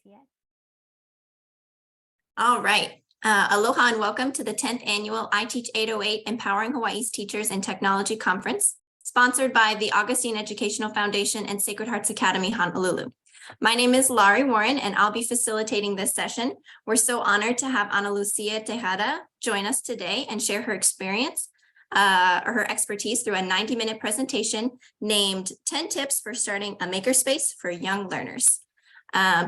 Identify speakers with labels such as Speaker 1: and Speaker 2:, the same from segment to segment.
Speaker 1: yet.
Speaker 2: All right. Aloha and welcome to the 10th annual I Teach 808 Empowering Hawaii's Teachers in Technology Conference, sponsored by the Augustine Educational Foundation and Sacred Hearts Academy, Honolulu. My name is Laurie Warren, and I'll be facilitating this session. We're so honored to have Analucía Tejada join us today and share her experience or her expertise through a 90-minute presentation named 10 Tips for Starting a Makerspace for Young Learners.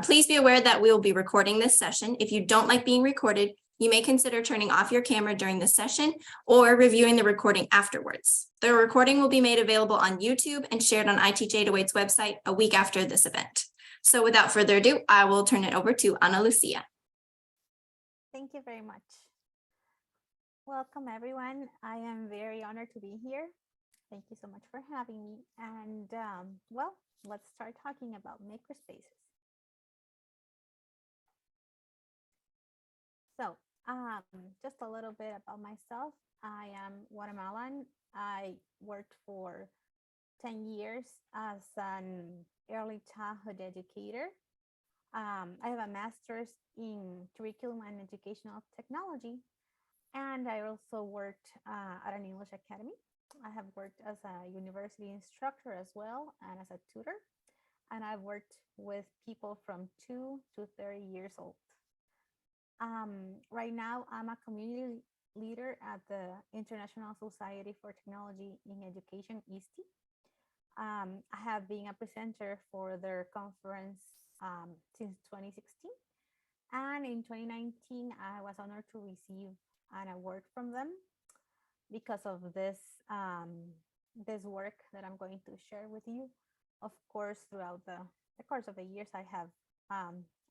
Speaker 2: Please be aware that we will be recording this session. If you don't like being recorded, you may consider turning off your camera during the session or reviewing the recording afterwards. The recording will be made available on YouTube and shared on I Teach 808's website a week after this event. So without further ado, I will turn it over to Analucía.
Speaker 1: Thank you very much. Welcome, everyone. I am very honored to be here. Thank you so much for having me. And well, let's start talking about makerspaces. So just a little bit about myself. I am Guatemalan. I worked for 10 years as an early childhood educator. I have a master's in curriculum and educational technology. And I also worked at an English academy. I have worked as a university instructor as well and as a tutor. And I've worked with people from 2 to 30 years old. Right now, I'm a community leader at the International Society for Technology in Education, ISTE. I have been a presenter for their conference since 2016. And in 2019, I was honored to receive an award from them because of this, this work that I'm going to share with you. Of course, throughout the course of the years, I have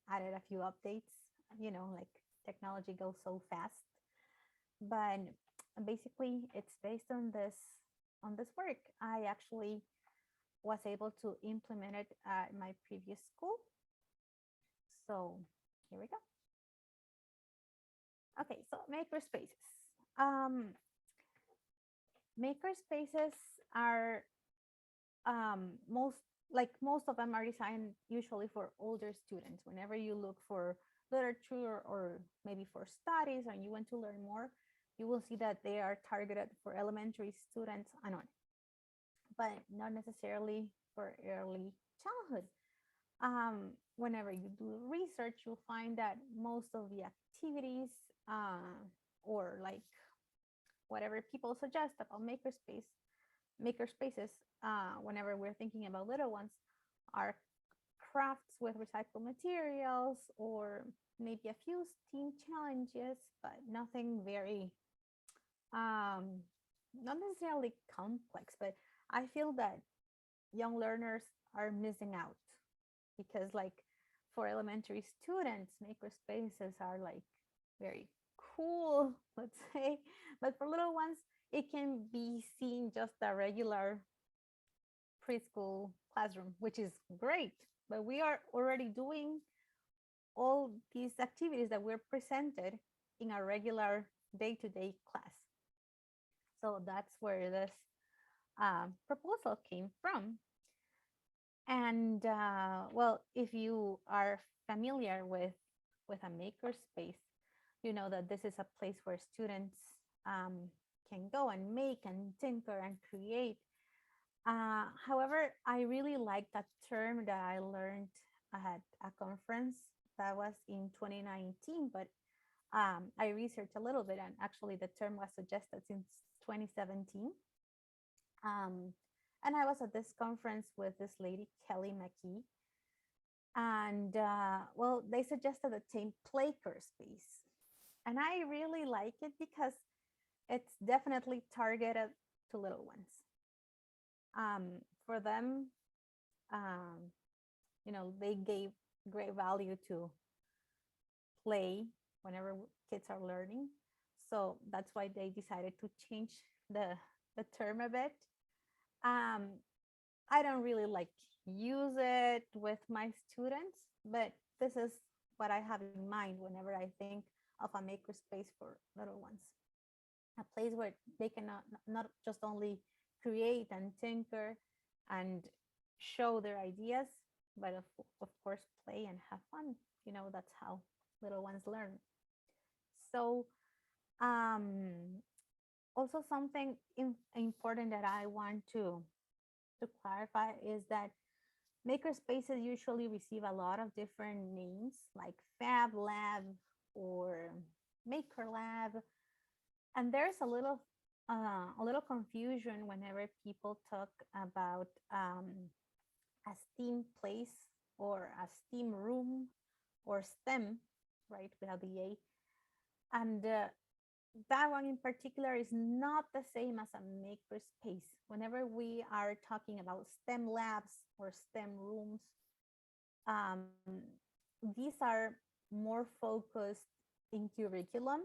Speaker 1: added a few updates, you know, like technology goes so fast. But basically, it's based on this work. I actually was able to implement it at my previous school. So here we go. Okay, so makerspaces. Makerspaces are most of them are designed usually for older students. Whenever you look for literature or maybe for studies and you want to learn more, you will see that they are targeted for elementary students and on, but not necessarily for early childhood. Whenever you do research, you'll find that most of the activities or like whatever people suggest about makerspaces, whenever we're thinking about little ones, are crafts with recycled materials or maybe a few STEAM challenges, but nothing very, not necessarily complex, but I feel that young learners are missing out because like for elementary students, makerspaces are like very cool, let's say, but for little ones, it can be seen just a regular preschool classroom, which is great, but we are already doing all these activities that we're presented in a regular day-to-day class. So that's where this proposal came from. And well, if you are familiar with a makerspace, you know that this is a place where students can go and make and tinker and create. However, I really like that term that I learned at a conference that was in 2019, but I researched a little bit and actually the term was suggested since 2017. And I was at this conference with this lady, Kelly McKee, and well, they suggested the term Makerspace. And I really like it because it's definitely targeted to little ones. For them, you know, they gave great value to play whenever kids are learning. So that's why they decided to change the term a bit. I don't really like use it with my students, but this is what I have in mind whenever I think of a makerspace for little ones. A place where they can not just only create and tinker and show their ideas, but of course, play and have fun. That's how little ones learn. So, also something important that I want to clarify is that makerspaces usually receive a lot of different names like Fab Lab or Maker Lab, and there's a little confusion whenever people talk about a STEAM place or a STEAM room or STEM, right, without the A. And that one in particular is not the same as a makerspace. Whenever we are talking about STEM labs or STEM rooms, um, these are more focused in curriculum,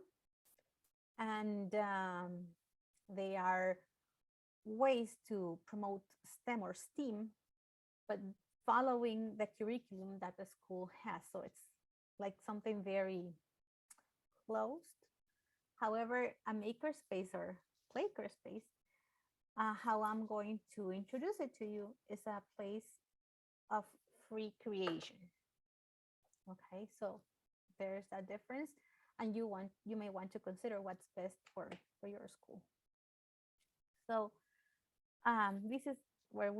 Speaker 1: and they are ways to promote STEM or STEAM, but following the curriculum that the school has. So it's like something very closed. However, a makerspace or playkerspace, how I'm going to introduce it to you, is a place of free creation. Okay, so there's that difference, and you may want to consider what's best for your school. So this is where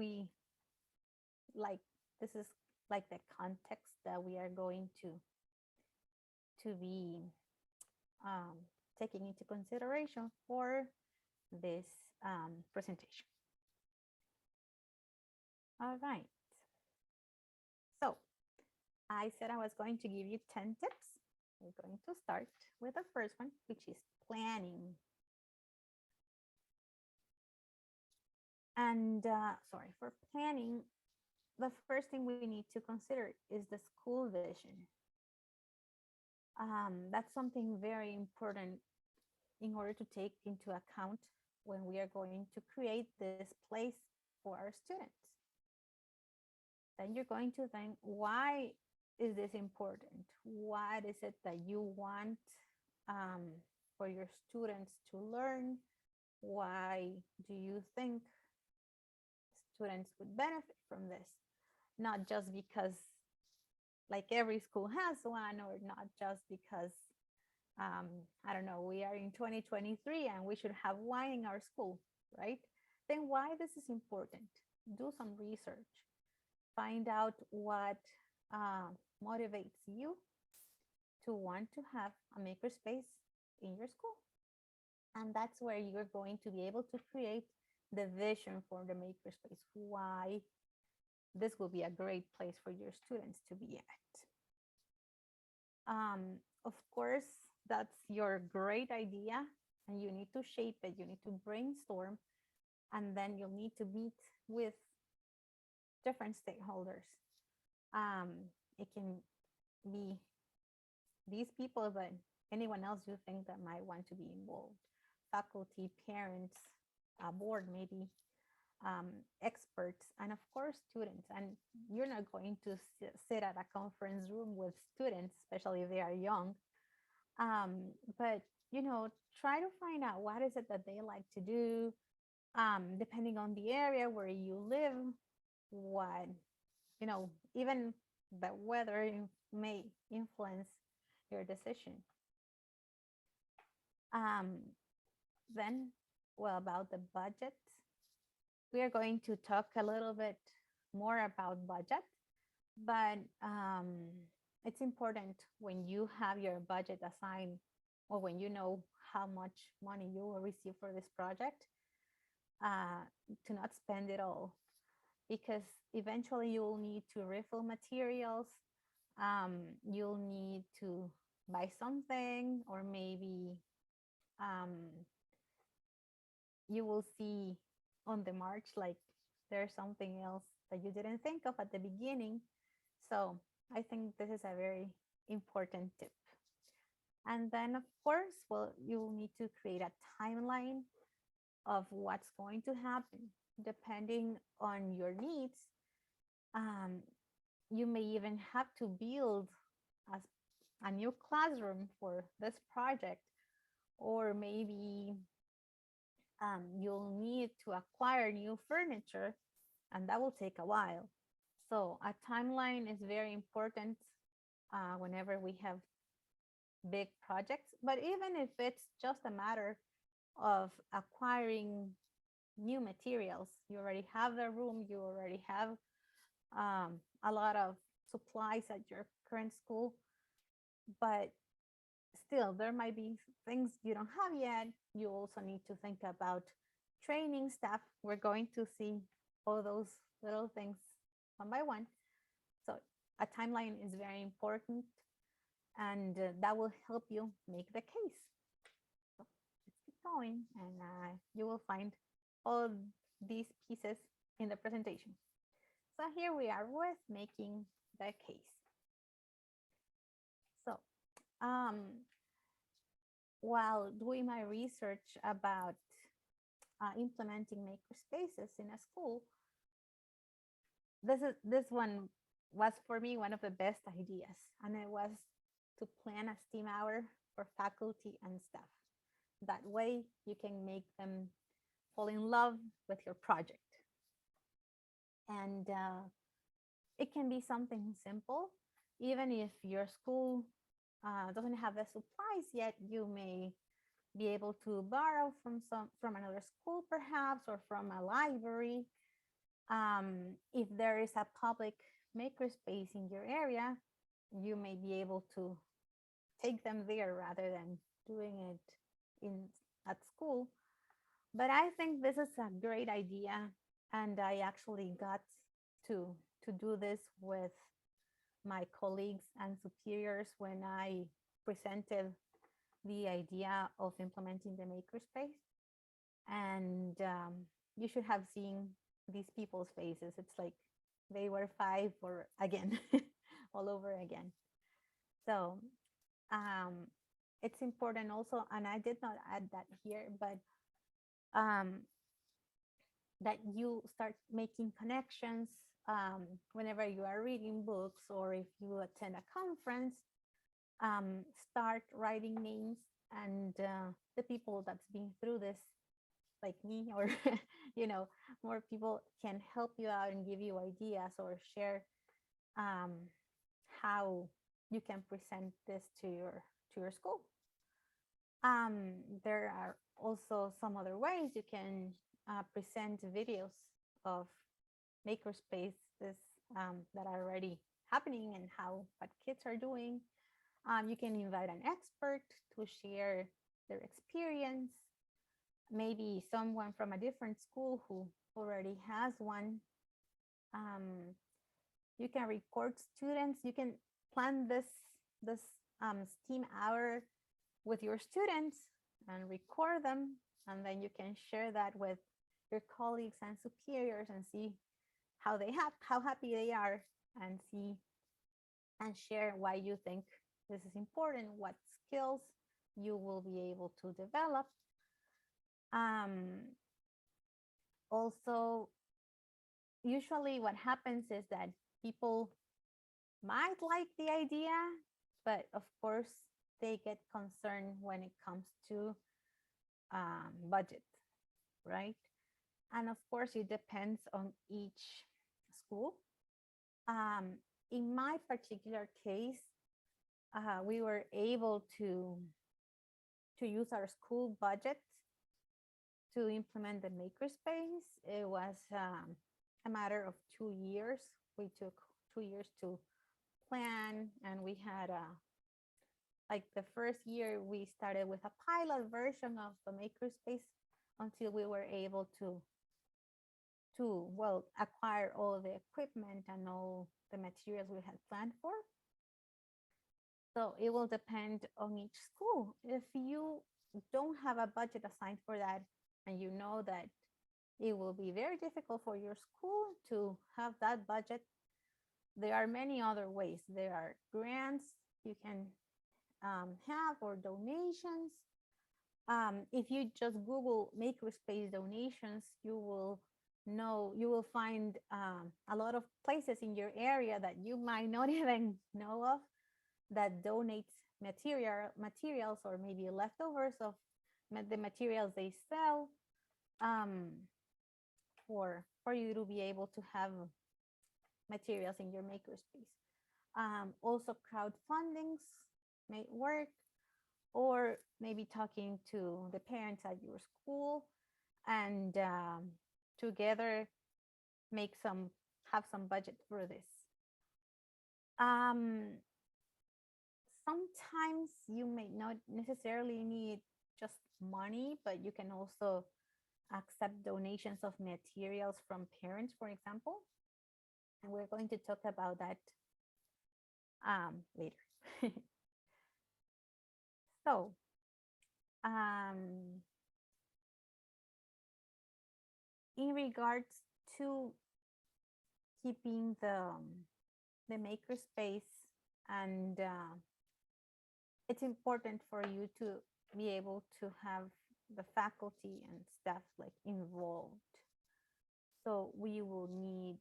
Speaker 1: this is like the context that we are going to be taking into consideration for this presentation. All right. So I said I was going to give you 10 tips. We're going to start with the first one, which is planning. And sorry, for planning, the first thing we need to consider is the school vision. That's something very important in order to take into account when we are going to create this place for our students. Then you're going to think, why is this important? What is it that you want for your students to learn? Why do you think students would benefit from this? Not just because like every school has one, or not just because I don't know, we are in 2023 and we should have wine in our school, right? Then why this is important? Do some research. Find out what motivates you to want to have a makerspace in your school. And that's where you're going to be able to create the vision for the makerspace, why this will be a great place for your students to be at. Of course, that's your great idea, and you need to shape it, you need to brainstorm, and then you'll need to meet with different stakeholders. It can be these people, but anyone else you think that might want to be involved. Faculty, parents, a board maybe, experts, and of course students. And you're not going to sit at a conference room with students, especially if they are young. But try to find out what is it that they like to do, depending on the area where you live, what even the weather may influence your decision. Then, well, about the budget, we are going to talk a little bit more about budget, but it's important when you have your budget assigned, or when you know how much money you will receive for this project, to not spend it all, because eventually you will need to refill materials. You'll need to buy something, or maybe you will see on the march like there's something else that you didn't think of at the beginning. So I think this is a very important tip. And then of course, well, you will need to create a timeline of what's going to happen depending on your needs. You may even have to build a new classroom for this project, or maybe you'll need to acquire new furniture, and that will take a while. So a timeline is very important whenever we have big projects, but even if it's just a matter of acquiring new materials, you already have the room, you already have a lot of supplies at your current school, but still there might be things you don't have yet. You also need to think about training staff. We're going to see all those little things one by one. So a timeline is very important, and that will help you make the case. So let's keep going, and you will find all these pieces in the presentation. So here we are with making the case. So while doing my research about implementing makerspaces in a school, this one was for me one of the best ideas, and it was to plan a STEAM hour for faculty and staff. That way you can make them fall in love with your project. And it can be something simple. Even if your school doesn't have the supplies yet, you may be able to borrow from another school perhaps, or from a library. If there is a public makerspace in your area, you may be able to take them there rather than doing it at school. But I think this is a great idea, and I actually got to do this with my colleagues and superiors when I presented the idea of implementing the makerspace. And you should have seen these people's faces. It's like they were five or again, all over again. So it's important also, and I did not add that here, but that you start making connections whenever you are reading books, or if you attend a conference, start writing names, and the people that's been through this, like me, or more people can help you out and give you ideas, or share how you can present this to your school. There are also some other ways you can present videos of makerspaces that are already happening and what kids are doing. You can invite an expert to share their experience, maybe someone from a different school who already has one. You can record students. You can plan this STEAM hour with your students and record them, and then you can share that with your colleagues and superiors and see how happy they are, and see and share why you think this is important, what skills you will be able to develop. Also, usually what happens is that people might like the idea, but of course they get concerned when it comes to budget, right? And of course it depends on each school. In my particular case, we were able to use our school budget to implement the makerspace. It was a matter of 2 years. We took 2 years to plan, and we had like the first year we started with a pilot version of the makerspace until we were able to acquire all the equipment and all the materials we had planned for. So it will depend on each school. If you don't have a budget assigned for that, and you know that it will be very difficult for your school to have that budget, there are many other ways. There are grants you can have, or donations. If you just Google makerspace donations, you will find a lot of places in your area that you might not even know of that donates materials, or maybe leftovers of the materials they sell, for you to be able to have materials in your makerspace. Also, crowdfundings may work, or maybe talking to the parents at your school and together have some budget for this. Sometimes you may not necessarily need just money, but you can also accept donations of materials from parents, for example. And we're going to talk about that later. So, in regards to keeping the makerspace, and it's important for you to be able to have the faculty and staff like involved. So we would need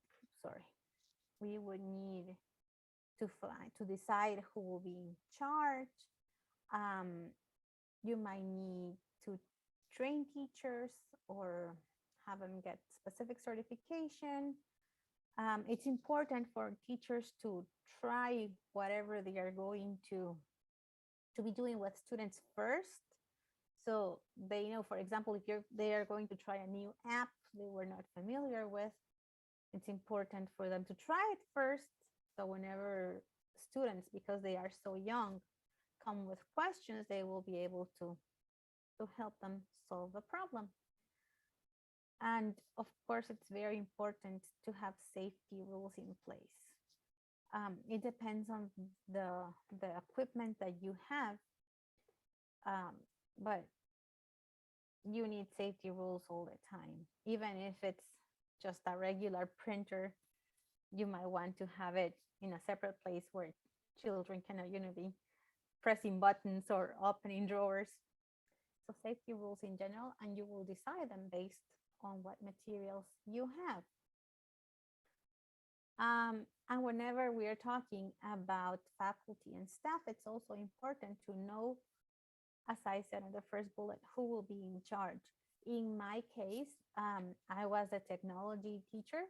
Speaker 1: to decide who will be in charge. You might need to train teachers or have them get specific certification. It's important for teachers to try whatever they are going to be doing with students first. So they know, for example, if they are going to try a new app they were not familiar with, it's important for them to try it first. So whenever students, because they are so young, come with questions, they will be able to help them solve the problem. And of course, it's very important to have safety rules in place. It depends on the equipment that you have, but you need safety rules all the time. Even if it's just a regular printer, you might want to have it in a separate place where children cannot, be pressing buttons or opening drawers. So safety rules in general, and you will decide them based on what materials you have. And whenever we are talking about faculty and staff, it's also important to know, as I said in the first bullet, who will be in charge. In my case, I was a technology teacher.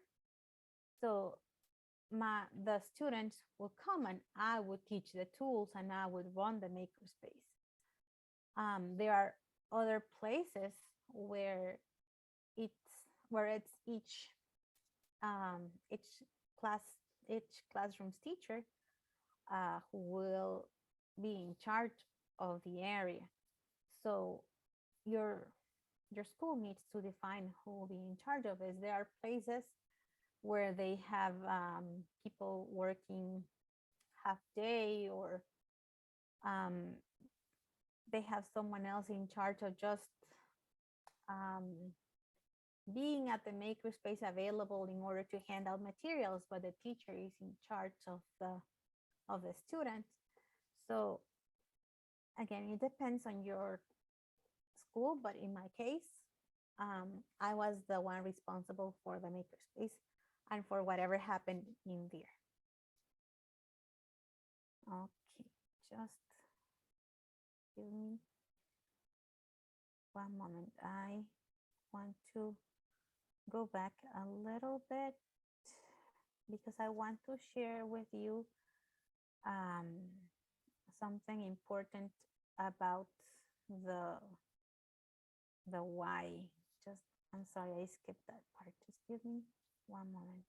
Speaker 1: So the students would come and I would teach the tools and I would run the makerspace. There are other places where it's each classroom's teacher who will be in charge of the area. So your school needs to define who will be in charge of it. There are places where they have people working half day, or they have someone else in charge of just being at the makerspace available in order to hand out materials, but the teacher is in charge of the student. So again, it depends on your school, but in my case, I was the one responsible for the makerspace and for whatever happened in there. Okay, just give me one moment. I want to go back a little bit because I want to share with you something important about the why. I'm sorry, I skipped that part. Just give me one moment.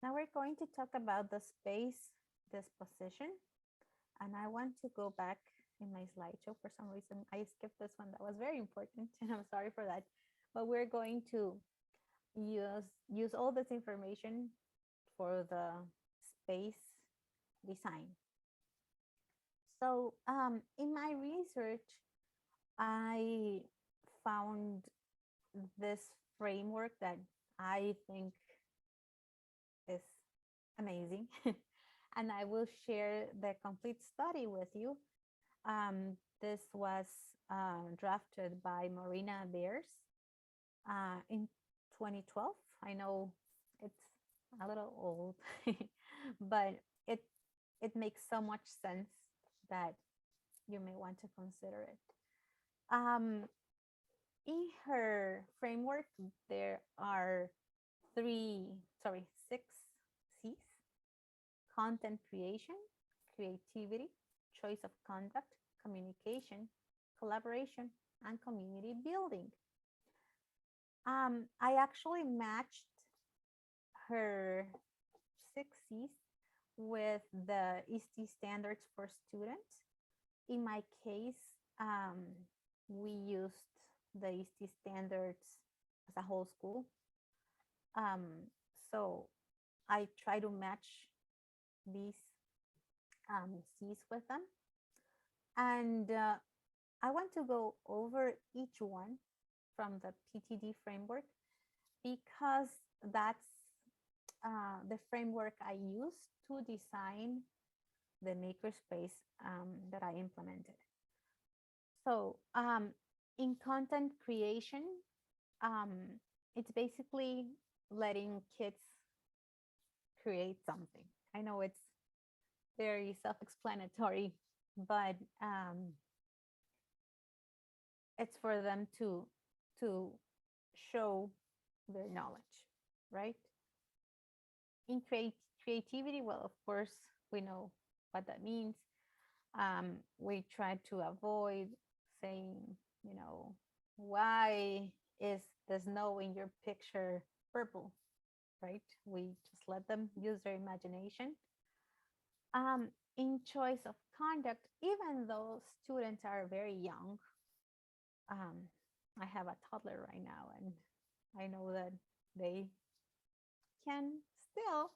Speaker 1: Now we're going to talk about the space disposition. And I want to go back in my slideshow. For some reason, I skipped this one. That was very important, and I'm sorry for that. But we're going to use all this information for the space design. So in my research, I found this framework that I think is amazing. And I will share the complete study with you. This was drafted by Marina Beers in 2012. I know it's a little old, but it makes so much sense that you may want to consider it. in her framework, there are six C's: content creation, creativity, choice of conduct, communication, collaboration, and community building. I actually matched her six C's with the ISTE standards for students. In my case, we used the ISTE standards as a whole school. So I try to match these C's with them. And I want to go over each one from the PTD framework because that's the framework I used to design the Makerspace that I implemented. So in content creation, it's basically letting kids create something. I know it's very self-explanatory, but it's for them to show their knowledge, right? In creativity, well, of course, we know what that means. We try to avoid saying, why is the snow in your picture purple, right? We just let them use their imagination. In choice of conduct, even though students are very young, I have a toddler right now, and I know that they can still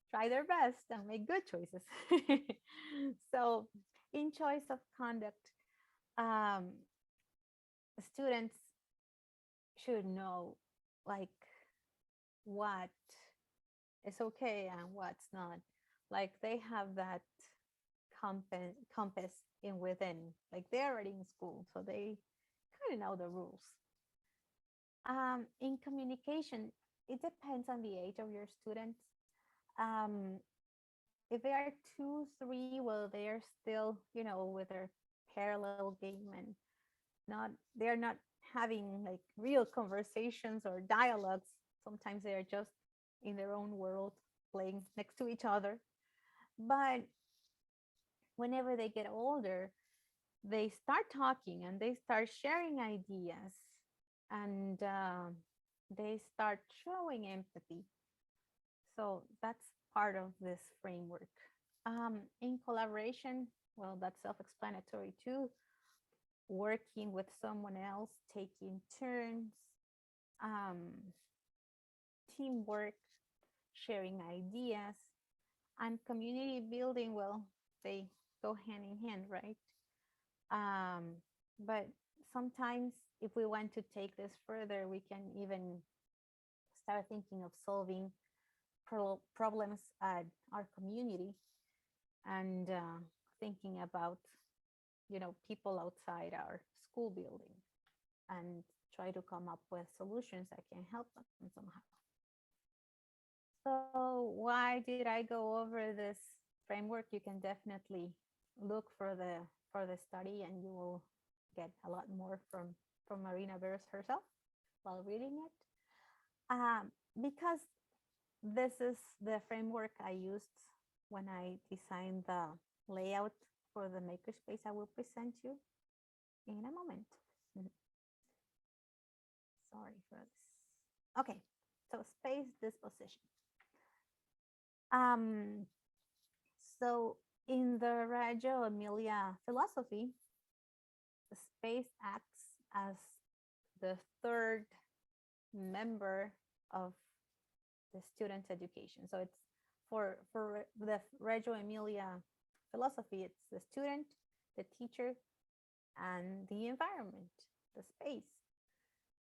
Speaker 1: try their best and make good choices. So in choice of conduct, students should know like what is okay and what's not. Like they have that compass in within, like they're already in school, so they kind of know the rules. In communication, it depends on the age of your students. If they are 2, 3, well, they're still, with their parallel game and they're not having like real conversations or dialogues. Sometimes they are just in their own world playing next to each other. But whenever they get older, they start talking and they start sharing ideas and they start showing empathy. So that's part of this framework. In collaboration, well, that's self-explanatory too. Working with someone else, taking turns, teamwork, sharing ideas, and community building, well, they go hand in hand, right? But sometimes if we want to take this further, we can even start thinking of solving problems at our community and thinking about, people outside our school building and try to come up with solutions that can help them somehow. So why did I go over this framework? You can definitely look for the study and you will get a lot more from Marina Veras herself while reading it. Because this is the framework I used when I designed the layout for the Makerspace I will present you in a moment. Sorry for this. Okay, so space disposition. So in the Reggio Emilia philosophy, the space acts as the third member of the student's education. So it's for the Reggio Emilia philosophy, it's the student, the teacher, and the environment, the space.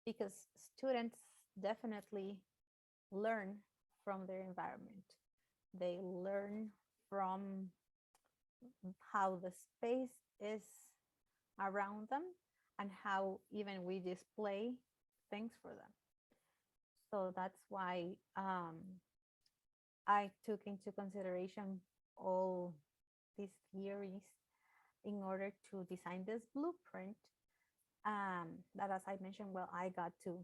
Speaker 1: Because students definitely learn from their environment. They learn from how the space is around them and how even we display things for them. So that's why I took into consideration all these theories in order to design this blueprint that, as I mentioned, well, I got to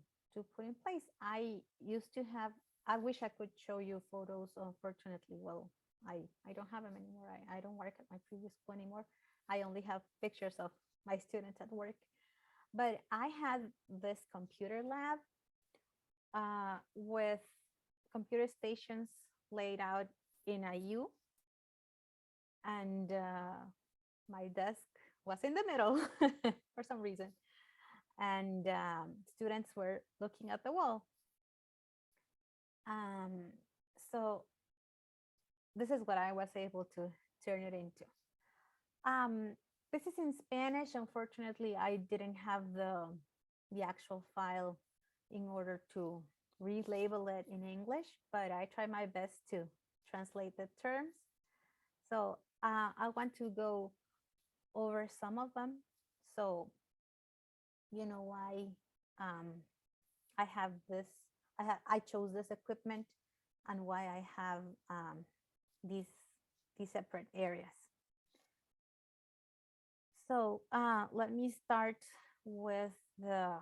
Speaker 1: put in place. I used to have. I wish I could show you photos. Unfortunately, well, I don't have them anymore. I don't work at my previous school anymore. I only have pictures of my students at work. But I had this computer lab with computer stations laid out in a U, and my desk was in the middle for some reason, and students were looking at the wall. Um, so this is what I was able to turn it into. Um, this is in Spanish. Unfortunately, I didn't have the actual file in order to relabel it in English, but I try my best to translate the terms. So I want to go over some of them. So you know why I have this. I chose this equipment, and why I have these these separate areas. So let me start with the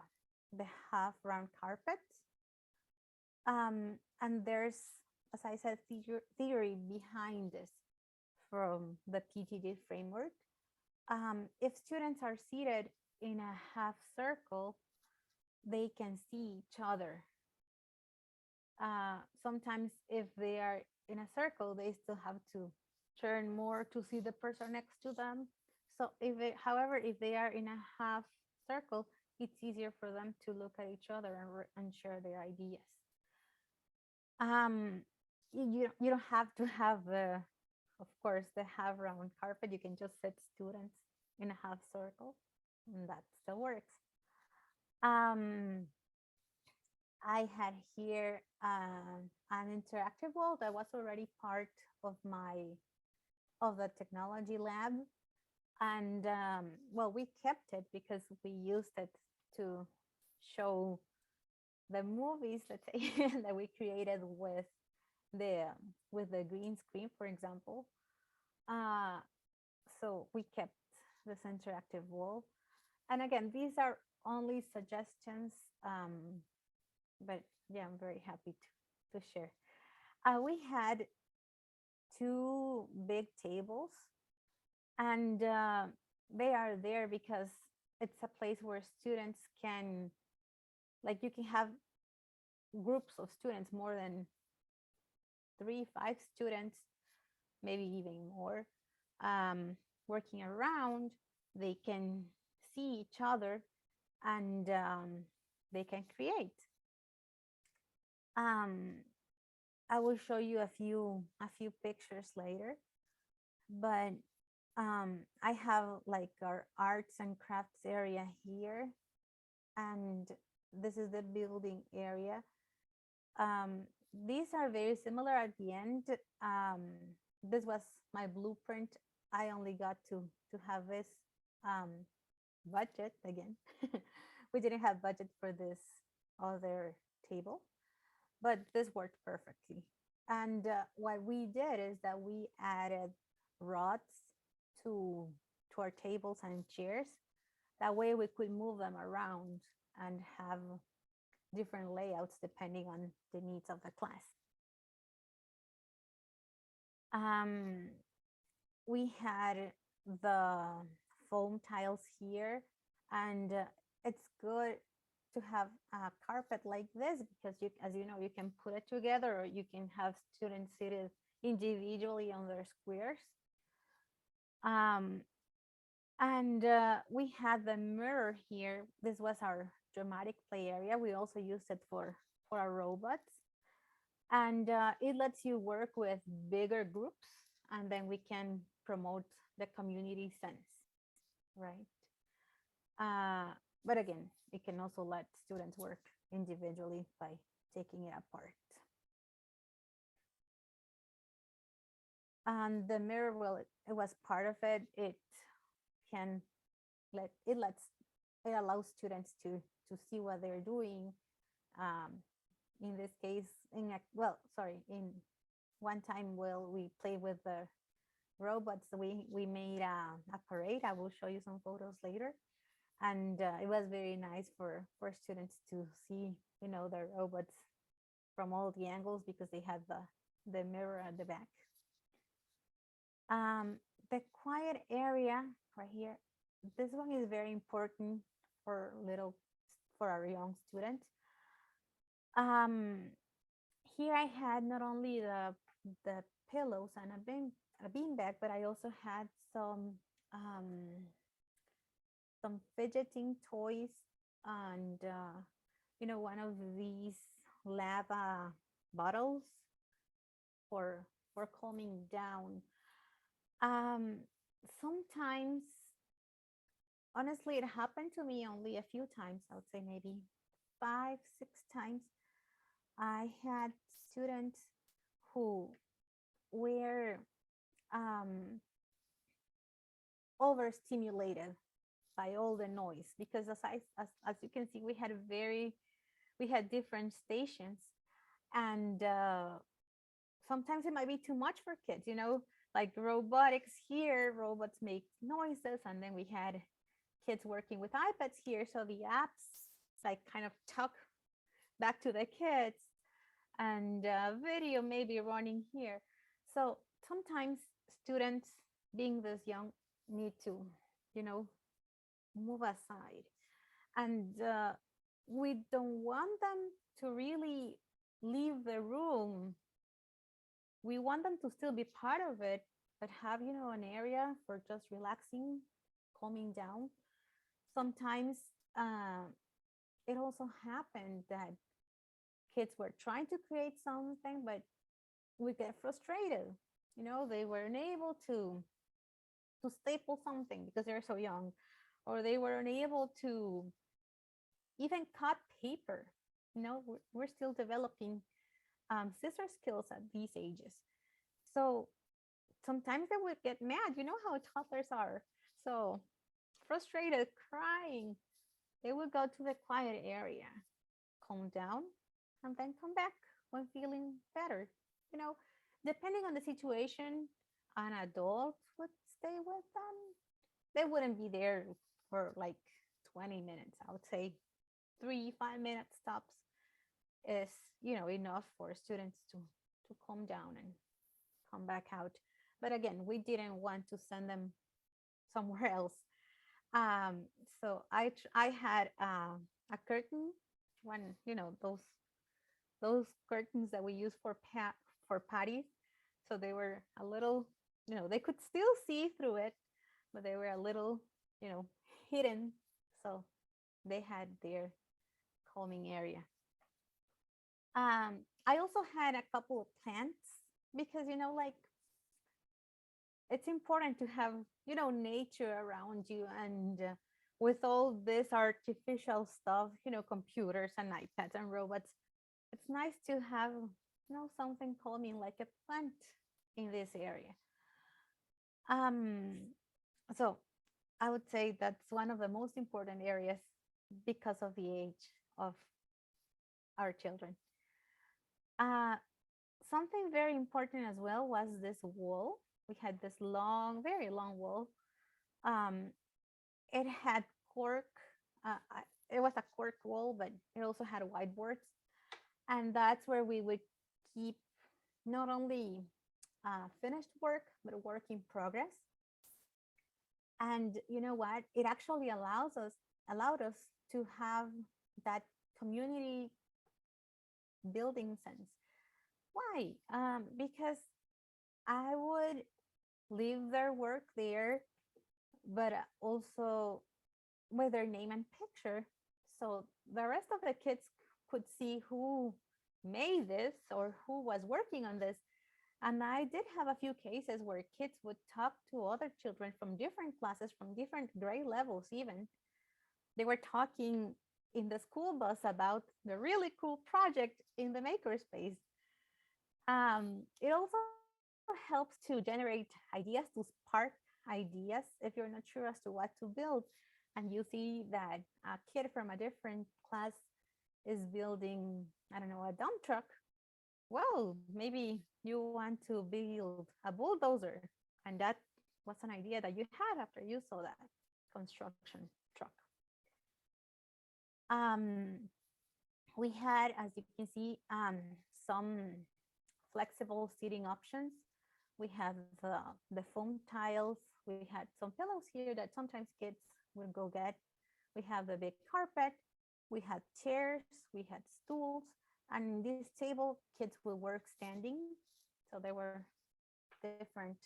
Speaker 1: half round carpet. And there's, as I said, theory behind this from the PTD framework. If students are seated in a half circle, they can see each other. Sometimes if they are in a circle, they still have to turn more to see the person next to them. So however, if they are in a half circle, it's easier for them to look at each other and share their ideas. You don't have to have of course, the half round carpet. You can just set students in a half circle, and that still works. I had here an interactive wall that was already part of the technology lab, and well, we kept it because we used it to show the movies, let's say, that we created with the green screen, for example. So we kept this interactive wall, and again, these are only suggestions, but yeah, I'm very happy to share. We had two big tables, and they are there because it's a place where students can, like, you can have groups of students, more than 3-5 students, maybe even more, working around. They can see each other, and they can create. I will show you a few pictures later, but I have like our arts and crafts area here, and this is the building area. These are very similar at the end. This was my blueprint. I only got to have this budget again. We didn't have budget for this other table, but this worked perfectly. And what we did is that we added rods to our tables and chairs. That way we could move them around and have different layouts depending on the needs of the class. We had the foam tiles here, and it's good to have a carpet like this because you, as you know, you can put it together, or you can have students seated individually on their squares. And we had the mirror here. This was our dramatic play area. We also used it for our robots, and it lets you work with bigger groups, and then we can promote the community sense, right? But again, it can also let students work individually by taking it apart. And the mirror, well, it was part of it. It allows students to see what they're doing. In this case, in one time, while we played with the robots, we made a parade. I will show you some photos later. And it was very nice for students to see, the robots from all the angles because they had the mirror at the back. The quiet area right here, this one is very important for our young students. Here I had not only the pillows and a bean bag, but I also had some fidgeting toys and one of these lava bottles for calming down. Sometimes, honestly, it happened to me only a few times. I would say maybe 5, 6 times. I had students who were overstimulated by all the noise because as you can see, we had different stations, and sometimes it might be too much for kids, like robotics here, robots make noises, and then we had kids working with iPads here, so the apps like kind of talk back to the kids, and video maybe running here. So sometimes students being this young need to, move aside, and we don't want them to really leave the room. We want them to still be part of it, but have, an area for just relaxing, calming down. Sometimes it also happened that kids were trying to create something, but we get frustrated. They weren't able to staple something because they're so young, or they were unable to even cut paper. We're still developing scissor skills at these ages. So sometimes they would get mad. You know how toddlers are. So frustrated, crying, they would go to the quiet area, calm down, and then come back when feeling better. You know, Depending on the situation, an adult would stay with them. They wouldn't be there for like 20 minutes. I would say 3, 5 minute stops is, enough for students to calm down and come back out. But again, we didn't want to send them somewhere else. Um, so I had a curtain, one, those curtains that we use for parties. So they were a little, they could still see through it, but they were a little, you know, hidden. So they had their calming area. I also had a couple of plants because, like it's important to have, nature around you. And with all this artificial stuff, computers and iPads and robots, it's nice to have, something calming like a plant in this area. Um, so I would say that's one of the most important areas because of the age of our children. Uh, Something very important as well was this wall. We had this long, very long wall. Um, it had cork. It was a cork wall, but it also had whiteboards, and that's where we would keep not only finished work but work in progress. And you know what? It actually allowed us to have that community building sense. Why? Because I would leave their work there, but also with their name and picture. So the rest of the kids could see who made this or who was working on this. And I did have a few cases where kids would talk to other children from different classes, from different grade levels, even. They were talking in the school bus about the really cool project in the Makerspace. It also helps to generate ideas, to spark ideas if you're not sure as to what to build. And you see that a kid from a different class is building, I don't know, a dump truck. Well, maybe you want to build a bulldozer. And that was an idea that you had after you saw that construction truck. Um, we had, as you can see, some flexible seating options. We have the foam tiles. We had some pillows here that sometimes kids would go get. We have the big carpet. We had chairs. We had stools. And this table, kids will work standing. So there were different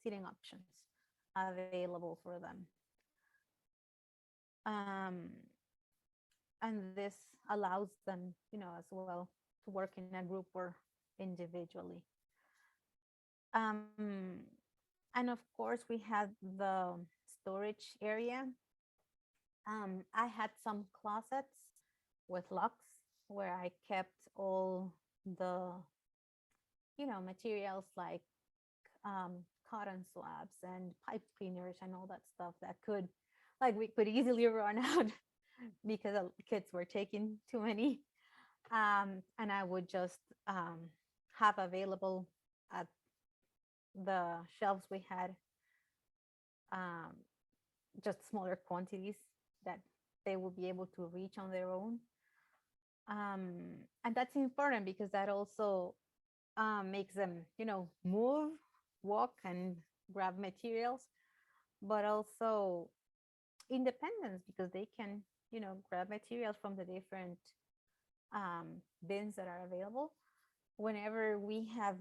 Speaker 1: seating options available for them. Um, and this allows them, as well to work in a group or individually. Um, and of course, we had the storage area. I had some closets with locks where I kept all the, materials like cotton swabs and pipe cleaners and all that stuff that could, like, we could easily run out because kids were taking too many. And I would just have available at the shelves we had um, just smaller quantities that they will be able to reach on their own. And that's important because that also makes them, move, walk, and grab materials, but also independence because they can, grab materials from the different bins that are available. Whenever we have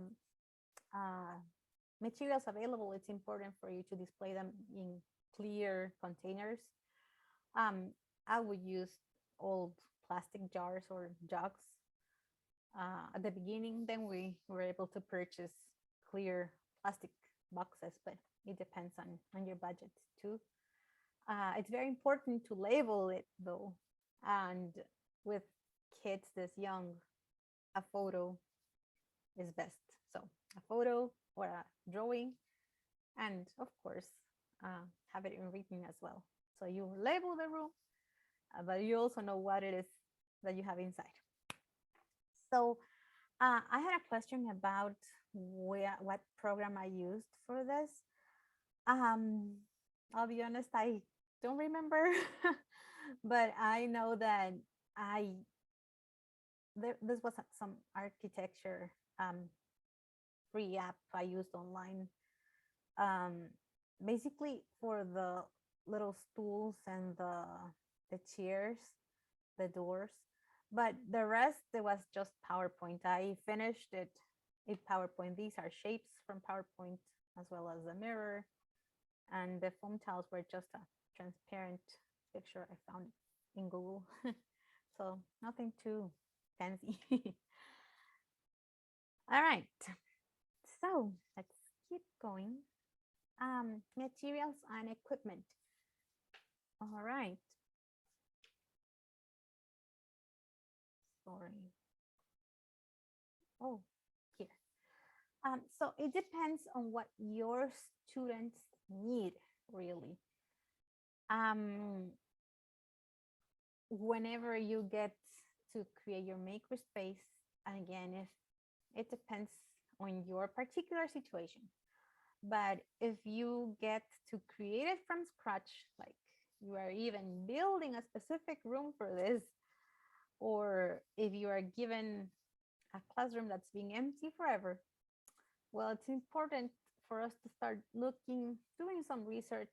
Speaker 1: uh, materials available, it's important for you to display them in clear containers. Um, I would use old plastic jars or jugs at the beginning. Then we were able to purchase clear plastic boxes, but it depends on your budget too. It's very important to label it though. And with kids this young, a photo is best. So a photo or a drawing, and of course, have it in written as well. So you label the room, but you also know what it is that you have inside. So I had a question about what program I used for this. Um, I'll be honest, I don't remember, but I know that this was some architecture free app I used online. Um, Basically for the little stools and the chairs, the doors, but the rest it was just PowerPoint. I finished it in PowerPoint. These are shapes from PowerPoint as well as the mirror, and the foam tiles were just a transparent picture I found in Google. So nothing too fancy. All right, so let's keep going. Materials and equipment. All right. Sorry. Oh, here. So it depends on what your students need, really. Whenever you get to create your makerspace, and again, if it depends on your particular situation, but if you get to create it from scratch, like you are even building a specific room for this, or if you are given a classroom that's being empty forever, well, it's important for us to start doing some research,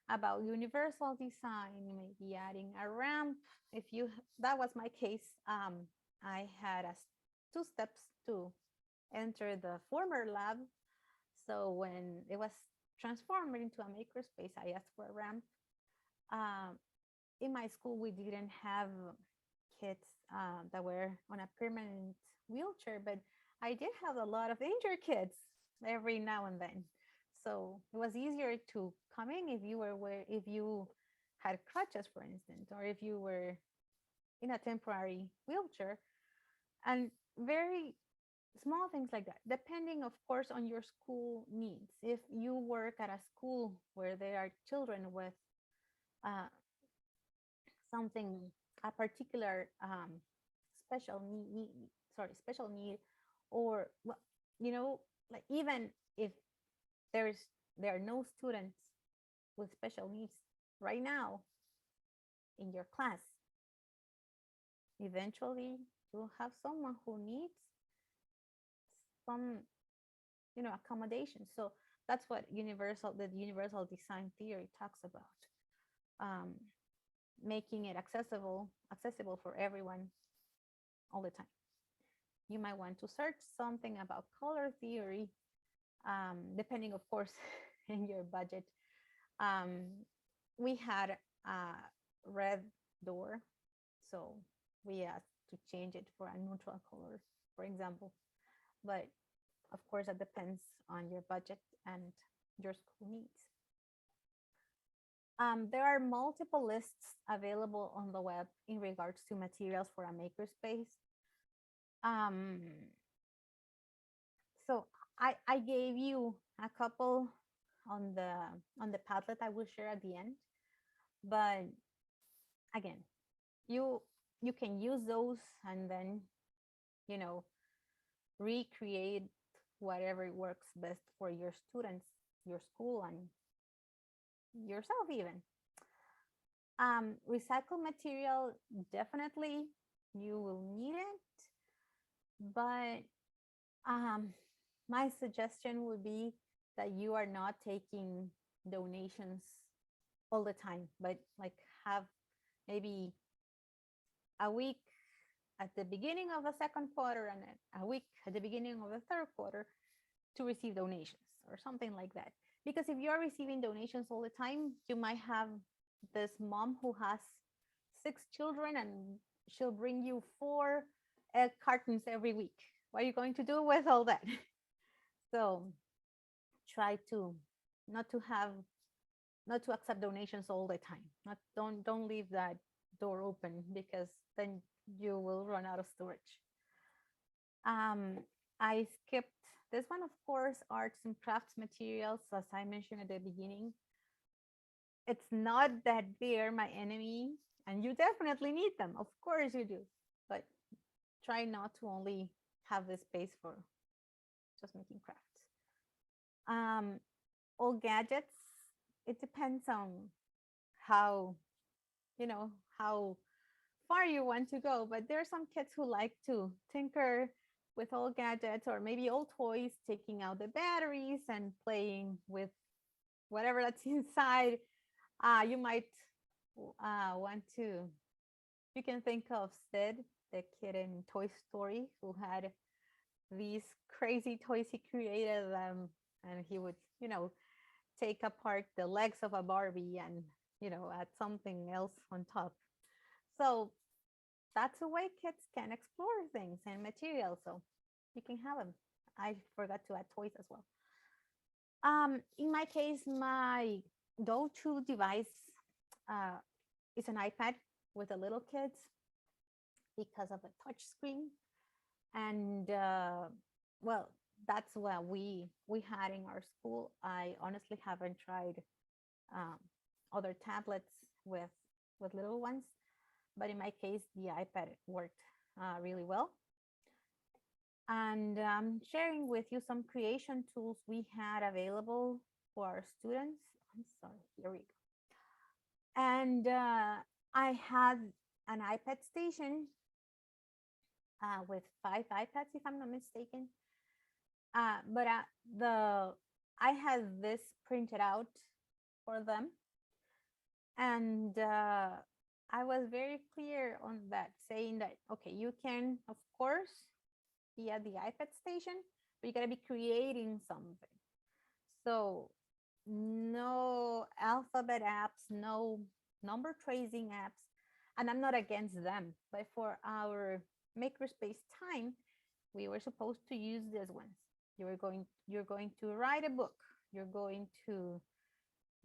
Speaker 1: about universal design, maybe adding a ramp. If you, that was my case. I had two steps to enter the former lab. So when it was transformed into a makerspace, I asked for a ramp. In my school, we didn't have kids that were on a permanent wheelchair, but I did have a lot of injured kids every now and then. So it was easier to come in if you had crutches, for instance, or if you were in a temporary wheelchair, and very small things like that, depending, of course, on your school needs. If you work at a school where there are children with uh, something, a particular special special need, or well, like even if there are no students with special needs right now, in your class. Eventually, you'll have someone who needs some, accommodation. So that's what the universal design theory talks about. Making it accessible for everyone all the time. You might want to search something about color theory, depending, of course, in your budget. We had a red door, so we asked to change it for a neutral color, for example. But of course, that depends on your budget and your school needs. There are multiple lists available on the web in regards to materials for a makerspace. So I gave you a couple on the Padlet I will share at the end, but again, you can use those and then recreate whatever works best for your students, your school, and yourself even. Recycled material, definitely you will need it, but my suggestion would be that you are not taking donations all the time, but like have maybe a week at the beginning of the second quarter and a week at the beginning of the third quarter to receive donations or something like that. Because if you're receiving donations all the time, you might have this mom who has 6 children and she'll bring you 4 egg cartons every week. What are you going to do with all that? So try to not to accept donations all the time. Don't leave that door open, because then you will run out of storage. I skipped this one, of course, arts and crafts materials, as I mentioned at the beginning. It's not that they're my enemy, and you definitely need them. Of course you do, but try not to only have the space for just making crafts. All gadgets, it depends on how far you want to go, but there are some kids who like to tinker with old gadgets or maybe old toys, taking out the batteries and playing with whatever that's inside. You might want to, you can think of Sid, the kid in Toy Story, who had these crazy toys he created, and he would, take apart the legs of a Barbie and, add something else on top. So that's a way kids can explore things and materials. So you can have them. I forgot to add toys as well. In my case, my go-to device is an iPad with the little kids because of the touch screen. And well, that's what we had in our school. I honestly haven't tried other tablets with little ones, but in my case, the iPad worked really well. And I'm sharing with you some creation tools we had available for our students. I'm sorry, here we go. And I had an iPad station with 5 iPads, if I'm not mistaken. But I had this printed out for them. And I was very clear on that, saying that, okay, you can, of course, be at the iPad station, but you gotta be creating something. So no alphabet apps, no number tracing apps, and I'm not against them, but for our Makerspace time, we were supposed to use these ones. You're going to write a book, you're going to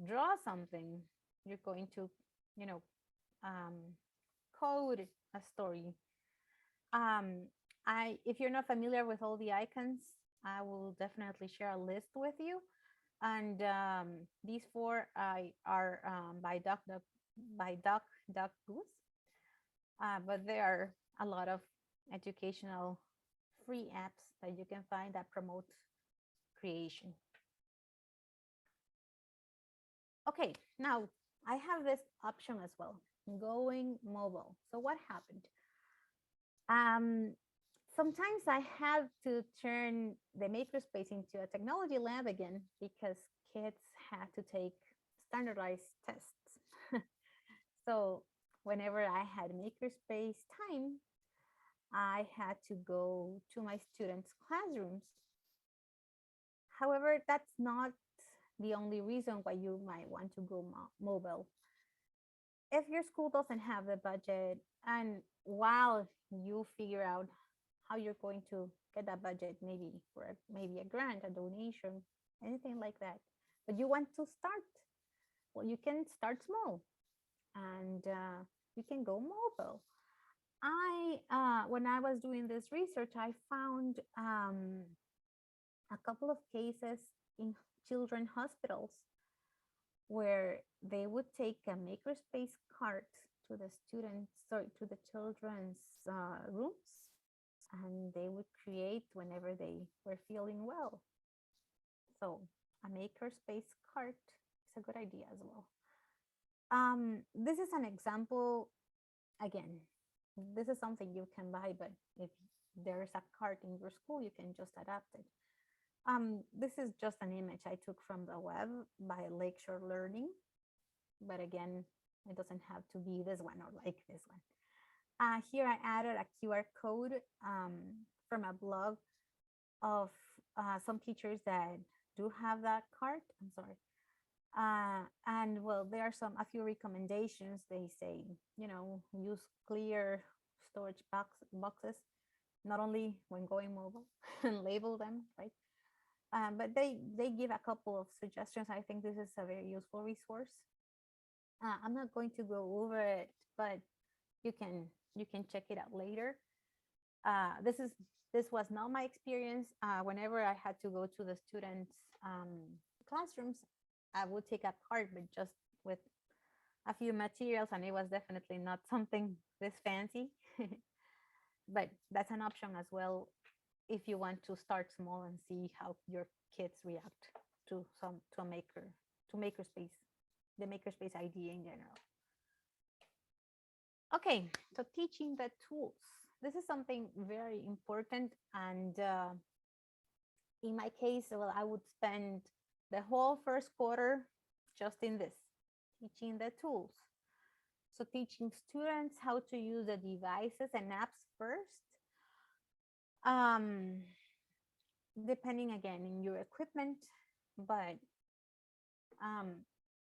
Speaker 1: draw something, you're going to, code a story. If you're not familiar with all the icons, I will definitely share a list with you. And these 4 are by Duck Goose, but there are a lot of educational free apps that you can find that promote creation. Okay, now I have this option as well. going mobile. So what happened? Sometimes I had to turn the Makerspace into a technology lab again because kids had to take standardized tests. So whenever I had Makerspace time, I had to go to my students' classrooms. However, that's not the only reason why you might want to go mobile. If your school doesn't have the budget, and while you figure out how you're going to get that budget, maybe for maybe a grant, a donation, anything like that, but you want to start, well, you can start small, and you can go mobile. When I was doing this research, I found a couple of cases in children hospitals where they would take a Makerspace cart to the students, sorry, to the children's rooms, and they would create whenever they were feeling well. So a Makerspace cart is a good idea as well. This is an example. Again, this is something you can buy, but if there's a cart in your school, you can just adapt it. This is just an image I took from the web by Lakeshore Learning, but again, it doesn't have to be this one or like this one. Here I added a QR code from a blog of some teachers that do have that cart. I'm sorry. And well, there are a few recommendations. They say, use clear storage boxes, not only when going mobile, and label them, right? But they give a couple of suggestions. I think this is a very useful resource. I'm not going to go over it, but you can check it out later. This was not my experience. Whenever I had to go to the students' classrooms, I would take a cart, but just with a few materials, and it was definitely not something this fancy. But that's an option as well if you want to start small and see how your kids react to Makerspace, the Makerspace idea in general. Okay, so teaching the tools. This is something very important, and in my case, well, I would spend the whole first quarter just in this, teaching the tools. So teaching students how to use the devices and apps first. Depending again in your equipment, but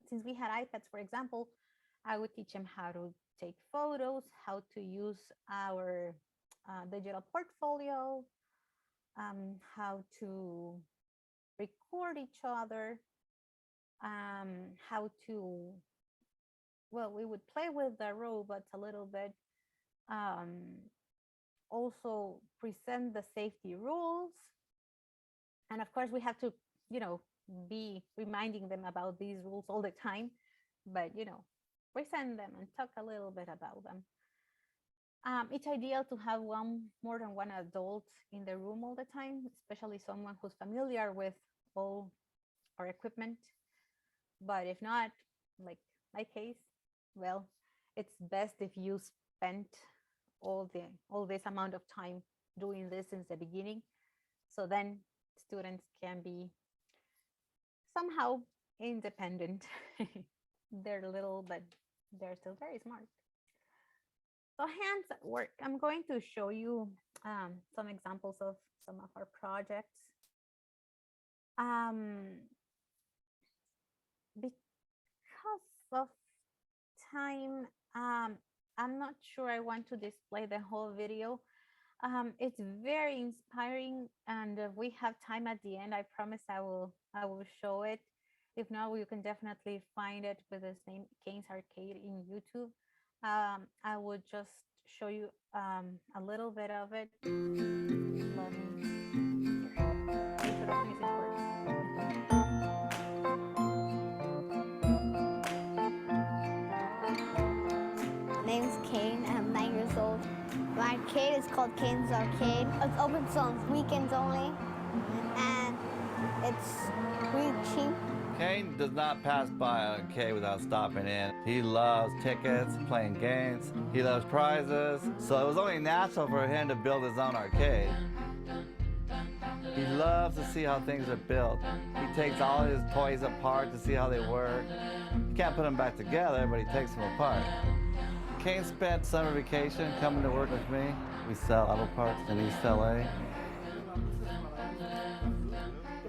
Speaker 1: since we had iPads, for example, I would teach them how to take photos, how to use our digital portfolio, how to record each other, how to, well, we would play with the robots a little bit, also present the safety rules. And of course, we have to, be reminding them about these rules all the time, but, present them and talk a little bit about them. It's ideal to have more than one adult in the room all the time, especially someone who's familiar with all our equipment. But if not, like my case, well, it's best if you spent all this amount of time doing this since the beginning, so then students can be somehow independent. They're little, but they're still very smart. So hands at work. I'm going to show you some examples of some of our projects. Because of time, I'm not sure I want to display the whole video. It's very inspiring, and if we have time at the end, I promise I will show it. If not, you can definitely find it with this name, Kane's Arcade, in YouTube. I would just show you a little bit of it. Let me introduction is important.
Speaker 3: My name's Kane. I'm 9 years old. My arcade is called Kane's Arcade. It's open on weekends only, and it's really cheap.
Speaker 4: Kane does not pass by an arcade without stopping in. He loves tickets, playing games. He loves prizes. So it was only natural for him to build his own arcade. He loves to see how things are built. He takes all his toys apart to see how they work. He can't put them back together, but he takes them apart. Kane spent summer vacation coming to work with me. We sell auto parts in East LA.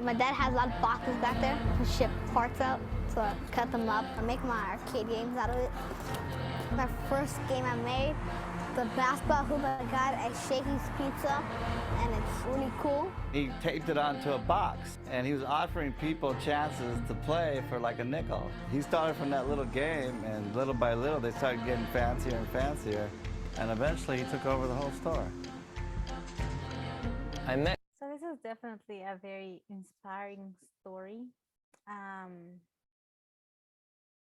Speaker 3: My dad has a lot of boxes back there to ship parts out, so I cut them up and make my arcade games out of it. My first game I made, the basketball hoop I got at Shakey's Pizza, and it's really cool.
Speaker 4: He taped it onto a box, and he was offering people chances to play for like a nickel. He started from that little game, and little by little, they started getting fancier and fancier, and eventually he took over the whole store.
Speaker 1: So this is definitely a very inspiring story.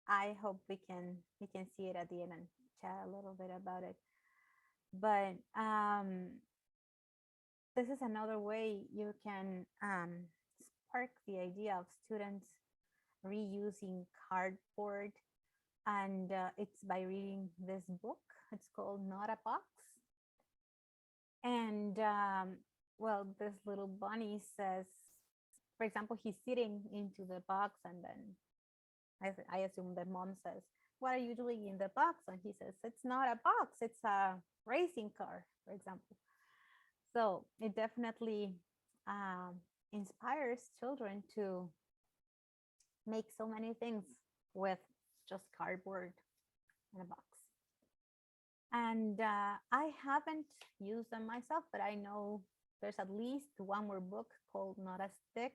Speaker 1: I hope we can see it at the end and chat a little bit about it. But this is another way you can spark the idea of students reusing cardboard, and it's by reading this book. It's called Not a Box, and well, this little bunny says, for example, he's sitting into the box, and then I assume the mom says, "What are you doing in the box?" And he says, "It's not a box, it's a racing car," for example. So it definitely inspires children to make so many things with just cardboard and a box. And I haven't used them myself, but I know there's at least one more book called Not a Stick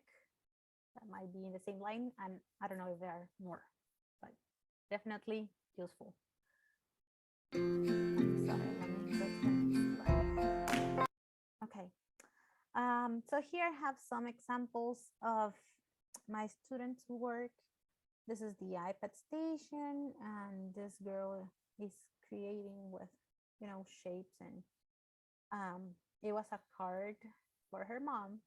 Speaker 1: that might be in the same line, and I don't know if there are more, but definitely useful. Sorry, let me go to the next slide. Okay, so here I have some examples of my students' work. This is the iPad station, and this girl is creating with, shapes, and it was a card for her mom.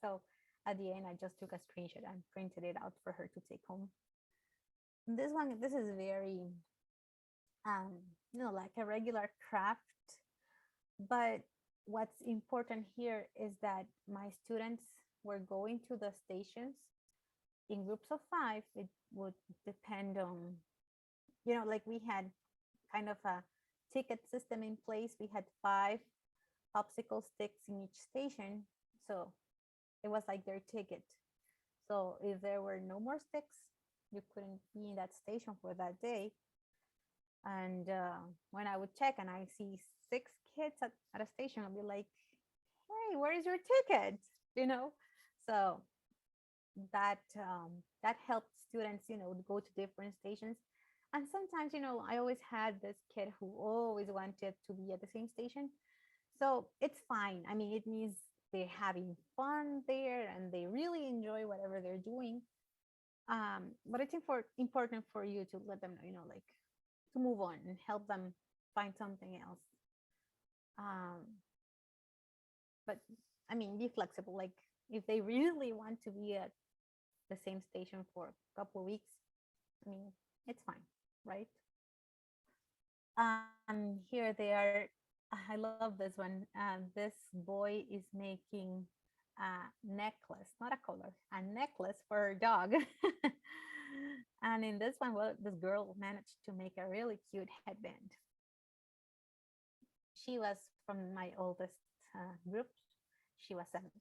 Speaker 1: So at the end, I just took a screenshot and printed it out for her to take home. This is very, like a regular craft, but what's important here is that my students were going to the stations in groups of 5. It would depend on, like we had kind of a ticket system in place. We had 5 popsicle sticks in each station, so it was like their ticket. So if there were no more sticks, you couldn't be in that station for that day. And when I would check and I see 6 kids at a station, I'll be like, "Hey, where is your ticket?" So that helped students, go to different stations. And sometimes, I always had this kid who always wanted to be at the same station. So it's fine. I mean, it means they're having fun there and they really enjoy whatever they're doing. But it's important for you to let them know, like, to move on and help them find something else. But I mean, be flexible. Like, if they really want to be at the same station for a couple of weeks, I mean, it's fine, right? Here they are. I love this one. This boy is making a necklace, not a collar, a necklace for her dog. And in this one, well, this girl managed to make a really cute headband. She was from my oldest group. She was 7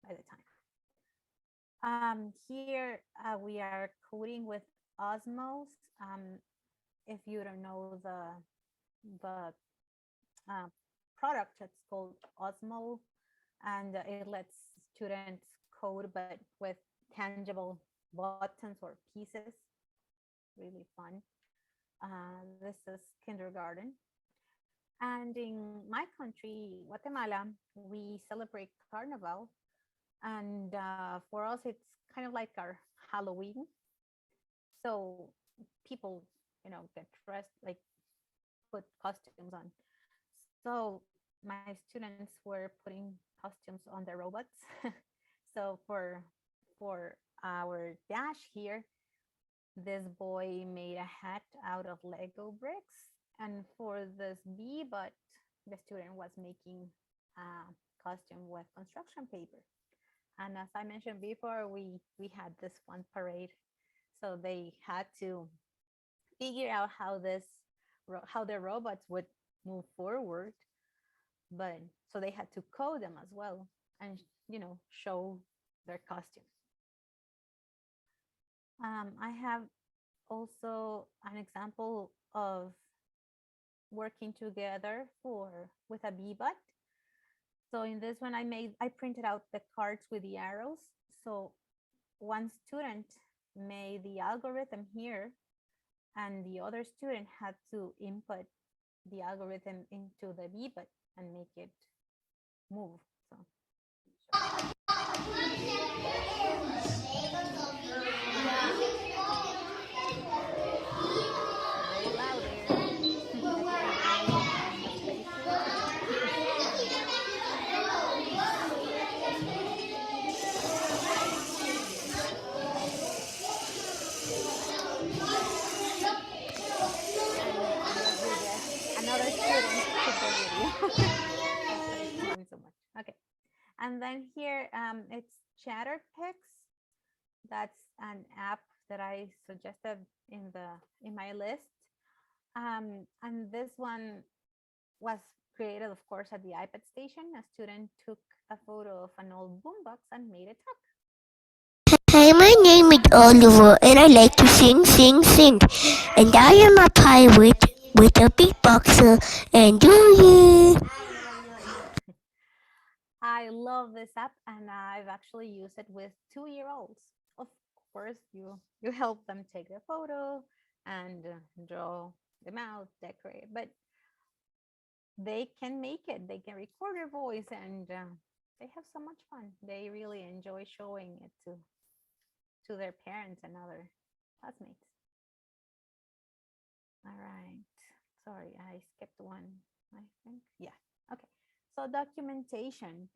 Speaker 1: by the time. Here we are coding with Osmos. If you don't know the product, it's called Osmo, and it lets students code, but with tangible buttons or pieces. Really fun. This is kindergarten. And in my country, Guatemala, we celebrate Carnival. And for us, it's kind of like our Halloween. So people, get dressed, like put costumes on. So my students were putting costumes on the robots. So for our dash here, this boy made a hat out of Lego bricks. And for this bee, but the student was making a costume with construction paper. And as I mentioned before, we had this fun parade. So they had to figure out how the robots would move forward, but so they had to code them as well and show their costume. I have also an example of working together with a bee-bot. So in this one, I printed out the cards with the arrows. So one student made the algorithm here, and the other student had to input the algorithm into the bee-bot and make it move. So very loud there. Everybody in the space here. And as you guess, another student took the video. So it's moving so much. Okay. And then here it's Chatterpix. That's an app that I suggested in my list. And this one was created, of course, at the iPad station. A student took a photo of an old boombox and made it talk.
Speaker 5: Hi, my name is Oliver, and I like to sing, sing, sing. And I am a pirate with a beatboxer, and do you?
Speaker 1: I love this app, and I've actually used it with 2-year-olds. Of course, you help them take the photo and draw them out, decorate, but they can make it. They can record their voice, and they have so much fun. They really enjoy showing it to their parents and other classmates. All right. Sorry, I skipped one, I think. Yeah. Okay. So documentation.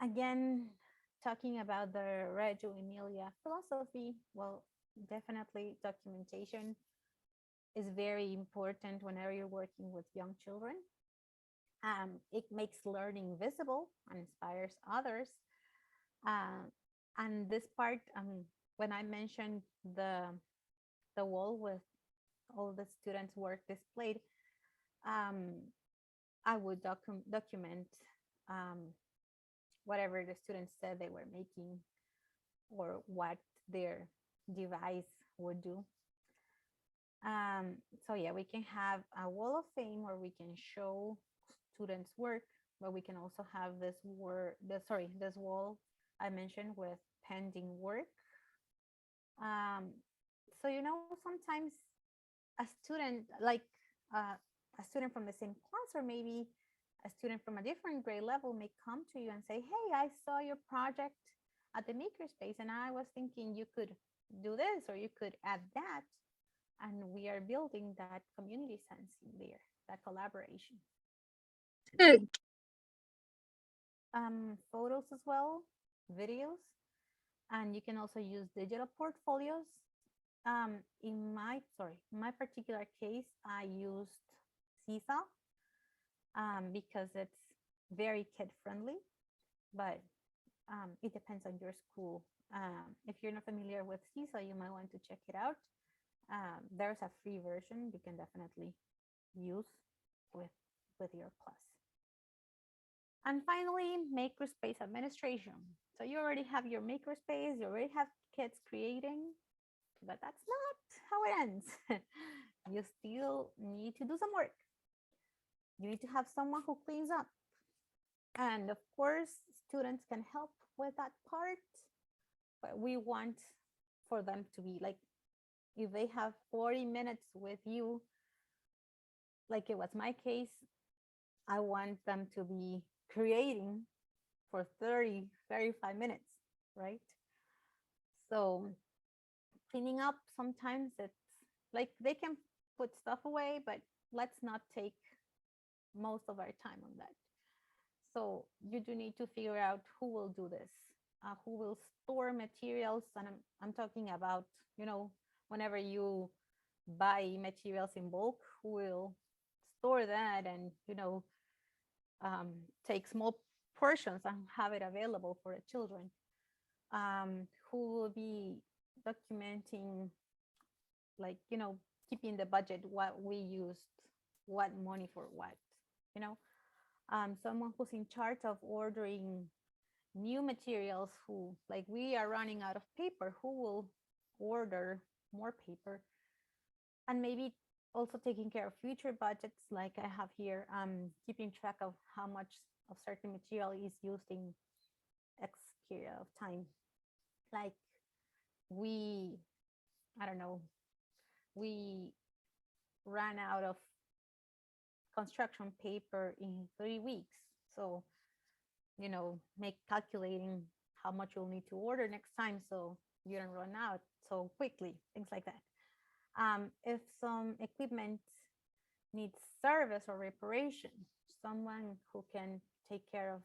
Speaker 1: Again, talking about the Reggio Emilia philosophy, well, definitely documentation is very important whenever you're working with young children. It makes learning visible and inspires others. And this part, when I mentioned the wall with all the students' work displayed, I would document whatever the students said they were making or what their device would do. So yeah, we can have a wall of fame where we can show students' work, but we can also have this wall I mentioned with pending work. So sometimes a student a student from the same class, or maybe a student from a different grade level, may come to you and say, hey, I saw your project at the Makerspace and I was thinking you could do this or you could add that. And we are building that community sense in there, that collaboration. Photos as well, videos, and you can also use digital portfolios. In my particular case, I used Seesaw because it's very kid friendly, but it depends on your school. If you're not familiar with Seesaw, you might want to check it out. There's a free version you can definitely use with your class. And finally, Makerspace administration. So you already have your Makerspace, you already have kids creating, but that's not how it ends. You still need to do some work. You need to have someone who cleans up. And of course, students can help with that part, but we want for them to be like, if they have 40 minutes with you, like it was my case, I want them to be creating for 30, 35 minutes, right? So cleaning up, sometimes it's like they can put stuff away, but let's not take most of our time on that. So you do need to figure out who will do this. who will store materials. And I'm talking about, whenever you buy materials in bulk, who will store that and, take small portions and have it available for the children. Who will be documenting, like, keeping the budget, what we used, what money for what, someone who's in charge of ordering new materials, who, like, we are running out of paper, who will order more paper, and maybe also taking care of future budgets, like I have here, keeping track of how much of certain material is used in X period of time. Like I don't know, we ran out of construction paper in 3 weeks. So, make calculating how much you'll need to order next time so you don't run out so quickly, things like that. If some equipment needs service or reparation, someone who can take care of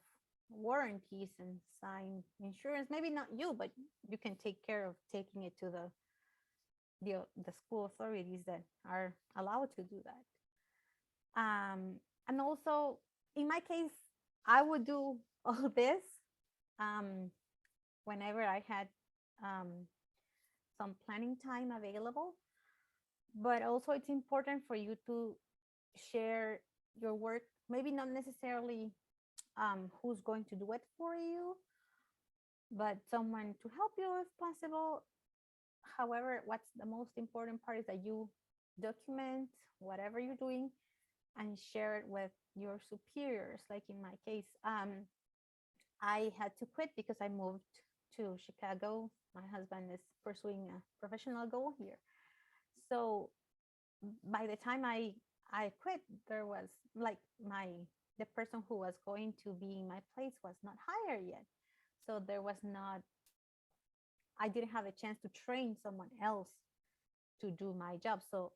Speaker 1: warranties and sign insurance, maybe not you, but you can take care of taking it to the school authorities that are allowed to do that. And also, in my case, I would do all this whenever I had some planning time available. But also, it's important for you to share your work, maybe not necessarily who's going to do it for you, but someone to help you if possible. However, what's the most important part is that you document whatever you're doing and share it with your superiors. Like in my case, I had to quit because I moved to Chicago. My husband is pursuing a professional goal here. So by the time I quit, there was, like, the person who was going to be in my place was not hired yet. So I didn't have a chance to train someone else to do my job. So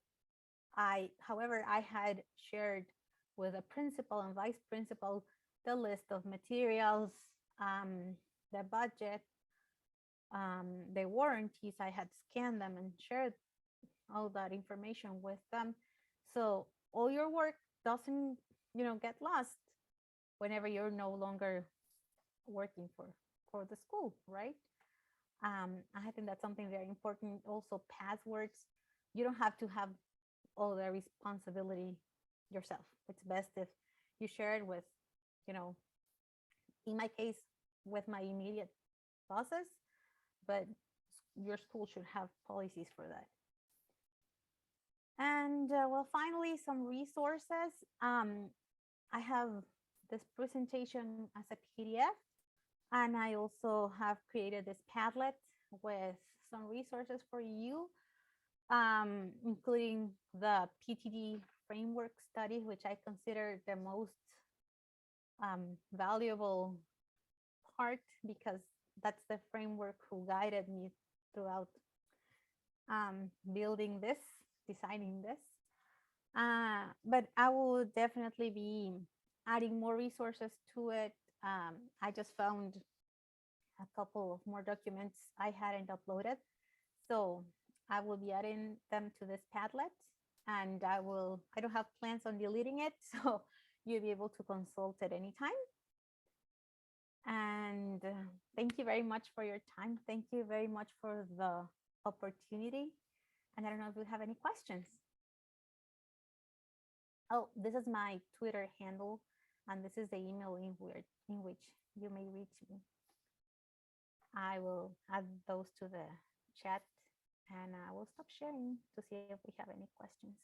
Speaker 1: however, I had shared with a principal and vice principal the list of materials, the budget, the warranties. I had scanned them and shared all that information with them. So all your work doesn't, get lost whenever you're no longer working for the school, right? I think that's something very important. Also, passwords. You don't have to have all the responsibility yourself. It's best if you share it with, in my case, with my immediate bosses, but your school should have policies for that. And well, finally, some resources. I have this presentation as a PDF, and I also have created this Padlet with some resources for you, including the PTD framework study, which I consider the most valuable part, because that's the framework who guided me throughout building this, designing this. But I will definitely be adding more resources to it. I just found a couple of more documents I hadn't uploaded. So I will be adding them to this Padlet, and I don't have plans on deleting it. So you'll be able to consult at any time. And thank you very much for your time. Thank you very much for the opportunity. And I don't know if you have any questions. Oh, this is my Twitter handle, and this is the email in which you may reach me. I will add those to the chat, and I will stop sharing to see if we have any questions.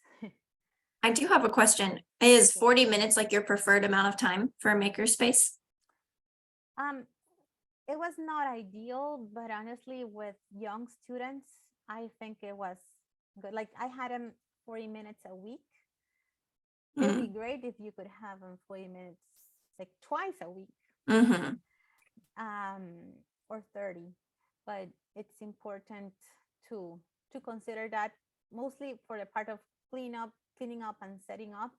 Speaker 2: I do have a question. Is 40 minutes like your preferred amount of time for a Makerspace?
Speaker 1: It was not ideal, but honestly, with young students, I think it was good. Like, I had them 40 minutes a week. It'd be great if you could have them 40 minutes, like twice a week, or 30. But it's important to consider that, mostly for the part of cleaning up and setting up.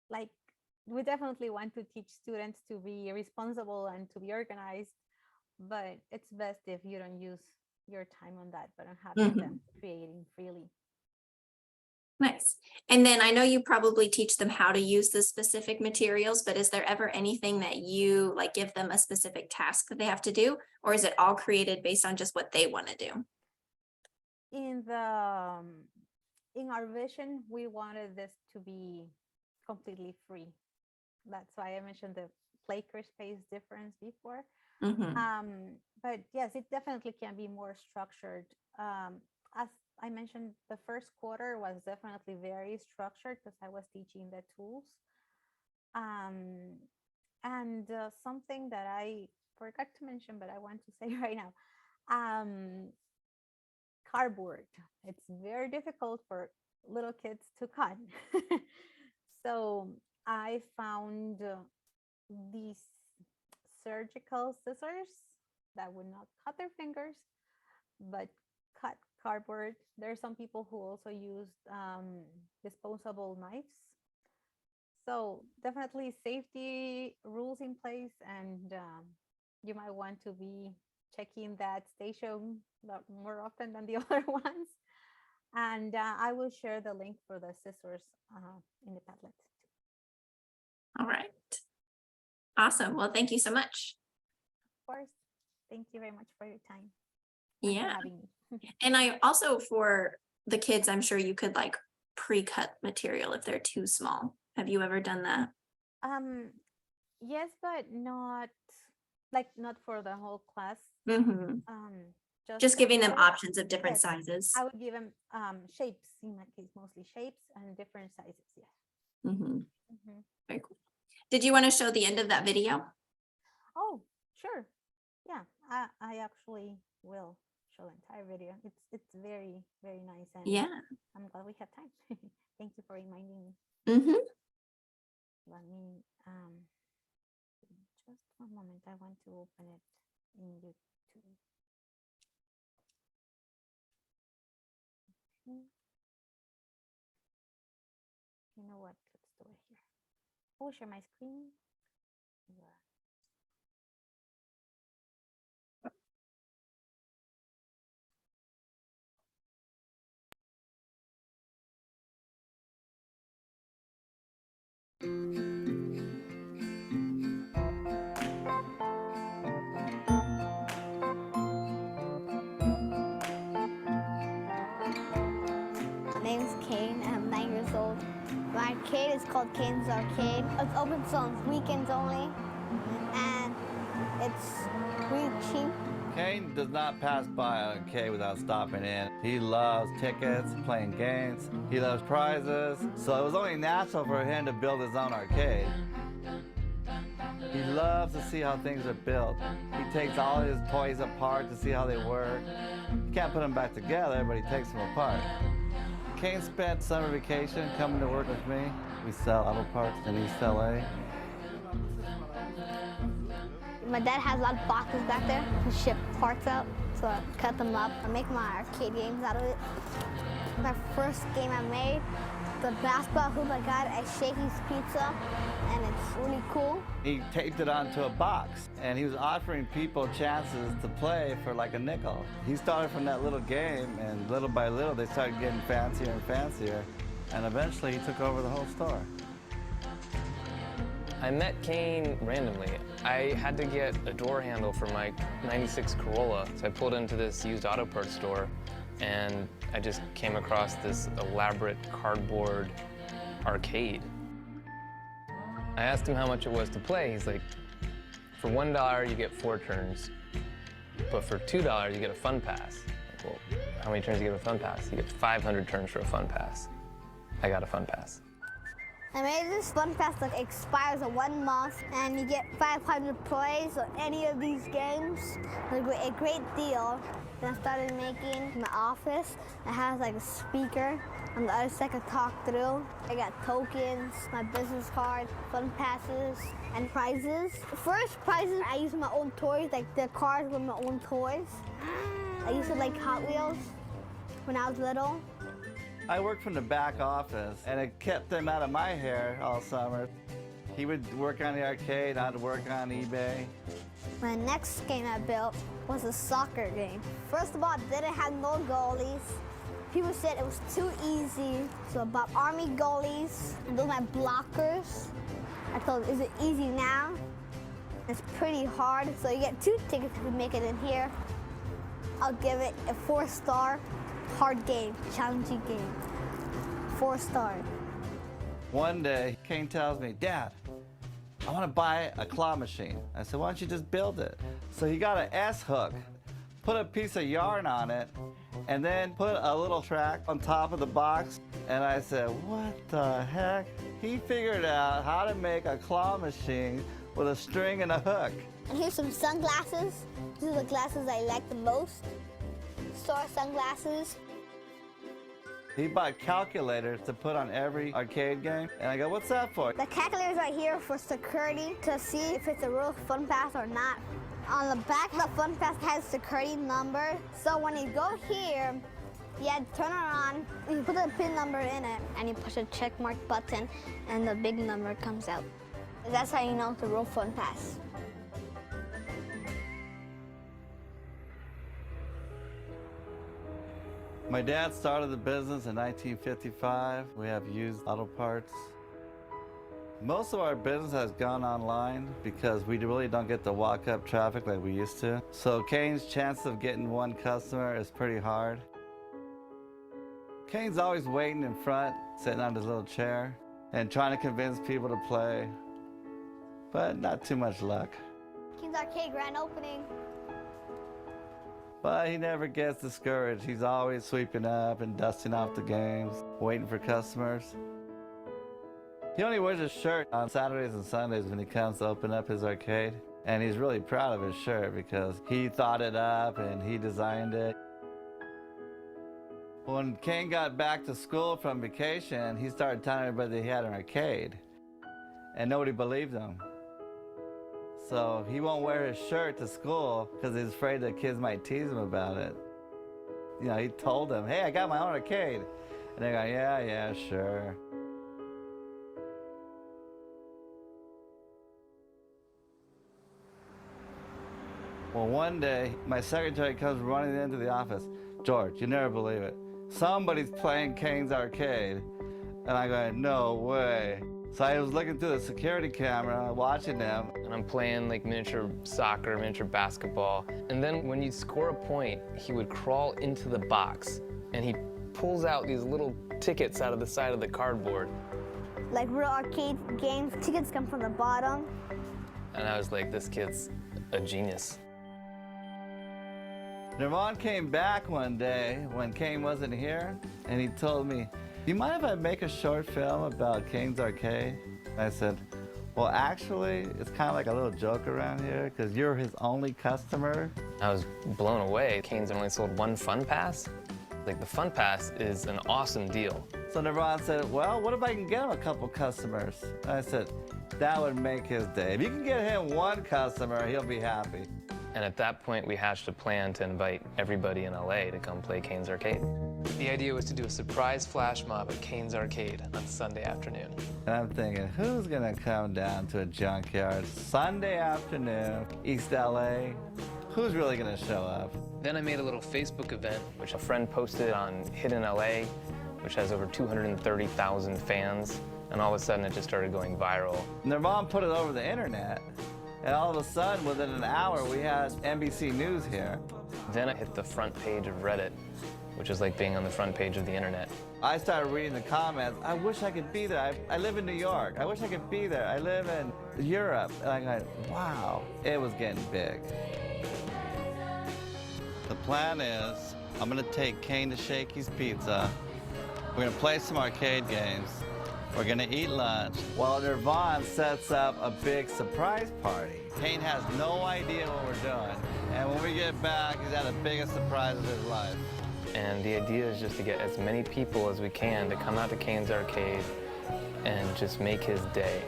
Speaker 1: Like, we definitely want to teach students to be responsible and to be organized, but it's best if you don't use your time on that, but on having them creating freely.
Speaker 2: Nice. And then I know you probably teach them how to use the specific materials, but is there ever anything that you like give them a specific task that they have to do, or is it all created based on just what they want to do?
Speaker 1: In the in our vision, we wanted this to be completely free. That's why I mentioned the Makerspace difference before. But yes, it definitely can be more structured. As I mentioned, the first quarter was definitely very structured because I was teaching the tools. And something that I forgot to mention, but I want to say right now, cardboard. It's very difficult for little kids to cut. So I found these surgical scissors that would not cut their fingers, but cut cardboard. There are some people who also used disposable knives. So definitely safety rules in place, and you might want to be checking that station more often than the other ones. And I will share the link for the scissors in the Padlet.
Speaker 2: All right. Awesome. Well, thank you so much.
Speaker 1: Of course. Thank you very much for your time. And for
Speaker 2: Yeah.
Speaker 1: having me.
Speaker 2: And I also, for the kids, I'm sure you could like pre-cut material if they're too small. Have you ever done that?
Speaker 1: Yes, but not for the whole class.
Speaker 2: Just giving them
Speaker 1: I would-
Speaker 2: options of different
Speaker 1: yes,
Speaker 2: sizes.
Speaker 1: I would give them shapes, in my case, mostly shapes and different sizes. Yes.
Speaker 2: Very cool. Did you want to show the end of that video?
Speaker 1: Oh, sure. Yeah, I actually will show the entire video. It's very, very nice, and
Speaker 2: Yeah.
Speaker 1: I'm glad we have time. Thank you for reminding me. Let me just one moment. I want to open it in YouTube. Okay. You know what? Let's do it here. I will share my screen. Yeah.
Speaker 3: My name's Kane, and I'm 9 years old. My arcade is called Kane's Arcade. It's open on weekends only, and it's really cheap.
Speaker 4: Kane does not pass by an arcade without stopping in. He loves tickets, playing games. He loves prizes. So it was only natural for him to build his own arcade. He loves to see how things are built. He takes all his toys apart to see how they work. He can't put them back together, but he takes them apart. Kane spent summer vacation coming to work with me. We sell auto parts in East LA.
Speaker 3: My dad has a lot of boxes back there to ship parts out, so I cut them up and make my arcade games out of it. My first game I made, the basketball hoop I got at Shakey's Pizza, and it's really cool.
Speaker 4: He taped it onto a box, and he was offering people chances to play for like a nickel. He started from that little game, and little by little they started getting fancier and fancier, and eventually he took over the whole store.
Speaker 6: I met Kane randomly. I had to get a door handle for my 96 Corolla, so I pulled into this used auto parts store, and I just came across this elaborate cardboard arcade. I asked him how much it was to play. He's like, for $1 you get 4 turns, but for $2 you get a fun pass. Like, well, how many turns do you get a fun pass? You get 500 turns for a fun pass. I got a fun pass.
Speaker 3: I made this fun pass that expires in 1 month, and you get 500 plays on any of these games. It's a great deal. Then I started making my office. It has like a speaker on the other side I can talk through. I got tokens, my business card, fun passes, and prizes. First prizes, I used my own toys, like the cars were my own toys. I used to like Hot Wheels when I was little.
Speaker 4: I worked from the back office, and it kept them out of my hair all summer. He would work on the arcade, I'd work on eBay.
Speaker 3: My next game I built was a soccer game. First of all, it didn't have no goalies. People said it was too easy, so I bought army goalies. And those are my blockers. I thought, is it easy now? It's pretty hard, so you get 2 tickets if you make it in here. I'll give it a 4-star, hard game, challenging game. 4-star.
Speaker 4: One day, Kane tells me, Dad, I want to buy a claw machine. I said, why don't you just build it? So he got an S-hook, put a piece of yarn on it, and then put a little track on top of the box. And I said, what the heck? He figured out how to make a claw machine with a string and a hook.
Speaker 3: And here's some sunglasses. These are the glasses I like the most. Star sunglasses.
Speaker 4: He bought calculators to put on every arcade game. And I go, what's that for?
Speaker 3: The calculator's right here for security to see if it's a real fun pass or not. On the back, the fun pass has security number. So when you go here, you have to turn it on, you put the pin number in it, and you push a check mark button, and the big number comes out. That's how you know it's a real fun pass.
Speaker 4: My dad started the business in 1955. We have used auto parts. Most of our business has gone online because we really don't get the walk-up traffic like we used to. So Kane's chance of getting one customer is pretty hard. Kane's always waiting in front, sitting on his little chair, and trying to convince people to play, but not too much luck.
Speaker 3: Kane's Arcade grand opening.
Speaker 4: But he never gets discouraged. He's always sweeping up and dusting off the games, waiting for customers. He only wears his shirt on Saturdays and Sundays when he comes to open up his arcade. And he's really proud of his shirt because he thought it up and he designed it. When Kane got back to school from vacation, he started telling everybody that he had an arcade. And nobody believed him. So he won't wear his shirt to school because he's afraid that kids might tease him about it. You know, he told them, hey, I got my own arcade. And they go, yeah, sure. Well, one day, my secretary comes running into the office. George, you never believe it. Somebody's playing Kane's Arcade. And I go, no way. So I was looking through the security camera, watching them.
Speaker 6: And I'm playing like miniature soccer, miniature basketball. And then when you'd score a point, he would crawl into the box and he pulls out these little tickets out of the side of the cardboard.
Speaker 3: Like real arcade games, tickets come from the bottom.
Speaker 6: And I was like, this kid's a genius.
Speaker 4: Nirvan came back one day when Kane wasn't here, and he told me, do you mind if I make a short film about Kane's Arcade? I said, well, actually, it's kind of like a little joke around here because you're his only customer.
Speaker 6: I was blown away. Kane's only sold 1 Fun Pass. Like, the Fun Pass is an awesome deal.
Speaker 4: So Nirvan said, well, what if I can get him a couple customers? I said, that would make his day. If you can get him 1 customer, he'll be happy.
Speaker 6: And at that point, we hatched a plan to invite everybody in LA to come play Kane's Arcade. The idea was to do a surprise flash mob at Kane's Arcade on Sunday afternoon.
Speaker 4: And I'm thinking, who's gonna come down to a junkyard Sunday afternoon, East LA? Who's really gonna show up?
Speaker 6: Then I made a little Facebook event, which a friend posted on Hidden LA, which has over 230,000 fans. And all of a sudden, it just started going viral.
Speaker 4: Nirvan put it over the internet. And all of a sudden, within an hour, we had NBC News here.
Speaker 6: Then I hit the front page of Reddit, which is like being on the front page of the internet.
Speaker 4: I started reading the comments. I wish I could be there. I live in New York. I wish I could be there. I live in Europe. And I'm like, wow, it was getting big. The plan is, I'm gonna take Kane to Shakey's Pizza. We're gonna play some arcade games. We're gonna eat lunch while Nirvan sets up a big surprise party. Kane has no idea what we're doing. And when we get back, he's had the biggest surprise of his life.
Speaker 6: And the idea is just to get as many people as we can to come out to Kane's Arcade and just make his day.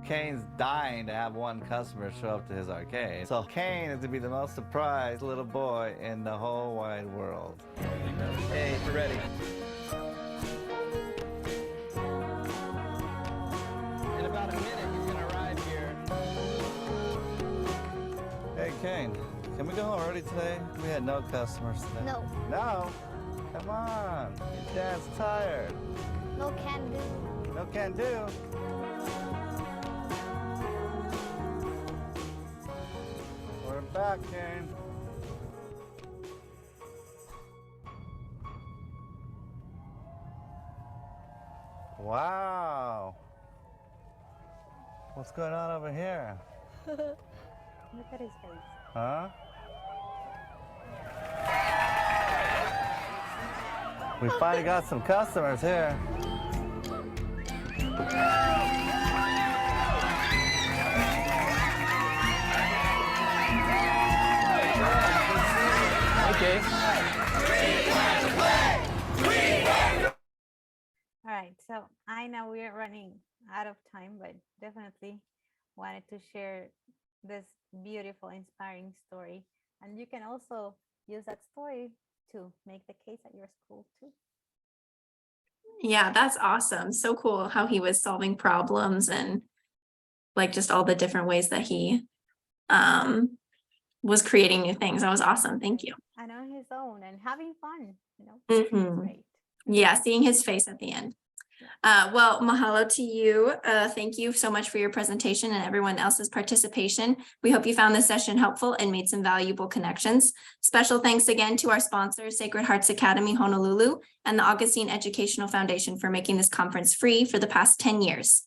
Speaker 4: Kane's dying to have 1 customer show up to his arcade. So Kane is to be the most surprised little boy in the whole wide world.
Speaker 6: Hey, if you're ready. In about a minute, he's gonna arrive here.
Speaker 4: Hey, Kane, can we go home early today? We had no customers today.
Speaker 3: No.
Speaker 4: No? Come on. Your dad's tired.
Speaker 3: No can do.
Speaker 4: No can do. We're back, Kane. Wow. What's going on over here?
Speaker 1: Look at his face.
Speaker 4: Huh? We finally got some customers here.
Speaker 6: Okay.
Speaker 1: All right, so I know we are running out of time, but definitely wanted to share this beautiful, inspiring story. And you can also use that story to make the case at your school too.
Speaker 2: Yeah, that's awesome. So cool how he was solving problems and like just all the different ways that he was creating new things. That was awesome. Thank you.
Speaker 1: And on his own and having fun, you know,
Speaker 2: Mhm.
Speaker 1: it's great.
Speaker 2: Yeah, seeing his face at the end. Well, mahalo to you. Thank you so much for your presentation and everyone else's participation. We hope you found this session helpful and made some valuable connections. Special thanks again to our sponsors, Sacred Hearts Academy Honolulu and the Augustine Educational Foundation for making this conference free for the past 10 years.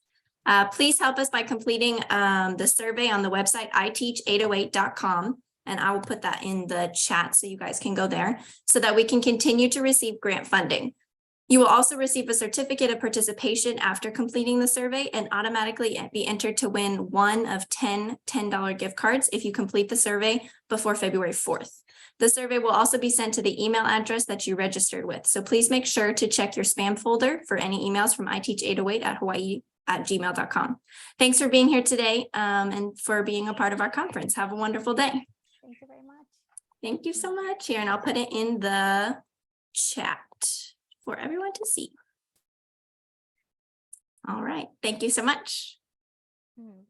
Speaker 2: Please help us by completing the survey on the website iteach808.com. And I will put that in the chat so you guys can go there so that we can continue to receive grant funding. You will also receive a certificate of participation after completing the survey and automatically be entered to win one of 10 $10 gift cards if you complete the survey before February 4th. The survey will also be sent to the email address that you registered with. So please make sure to check your spam folder for any emails from iteach808@hawaii@gmail.com. Thanks for being here today and for being a part of our conference. Have a wonderful day.
Speaker 1: Thank you very much.
Speaker 2: Thank you so much. Here, and I'll put it in the chat for everyone to see. All right. Thank you so much.
Speaker 1: Mhm.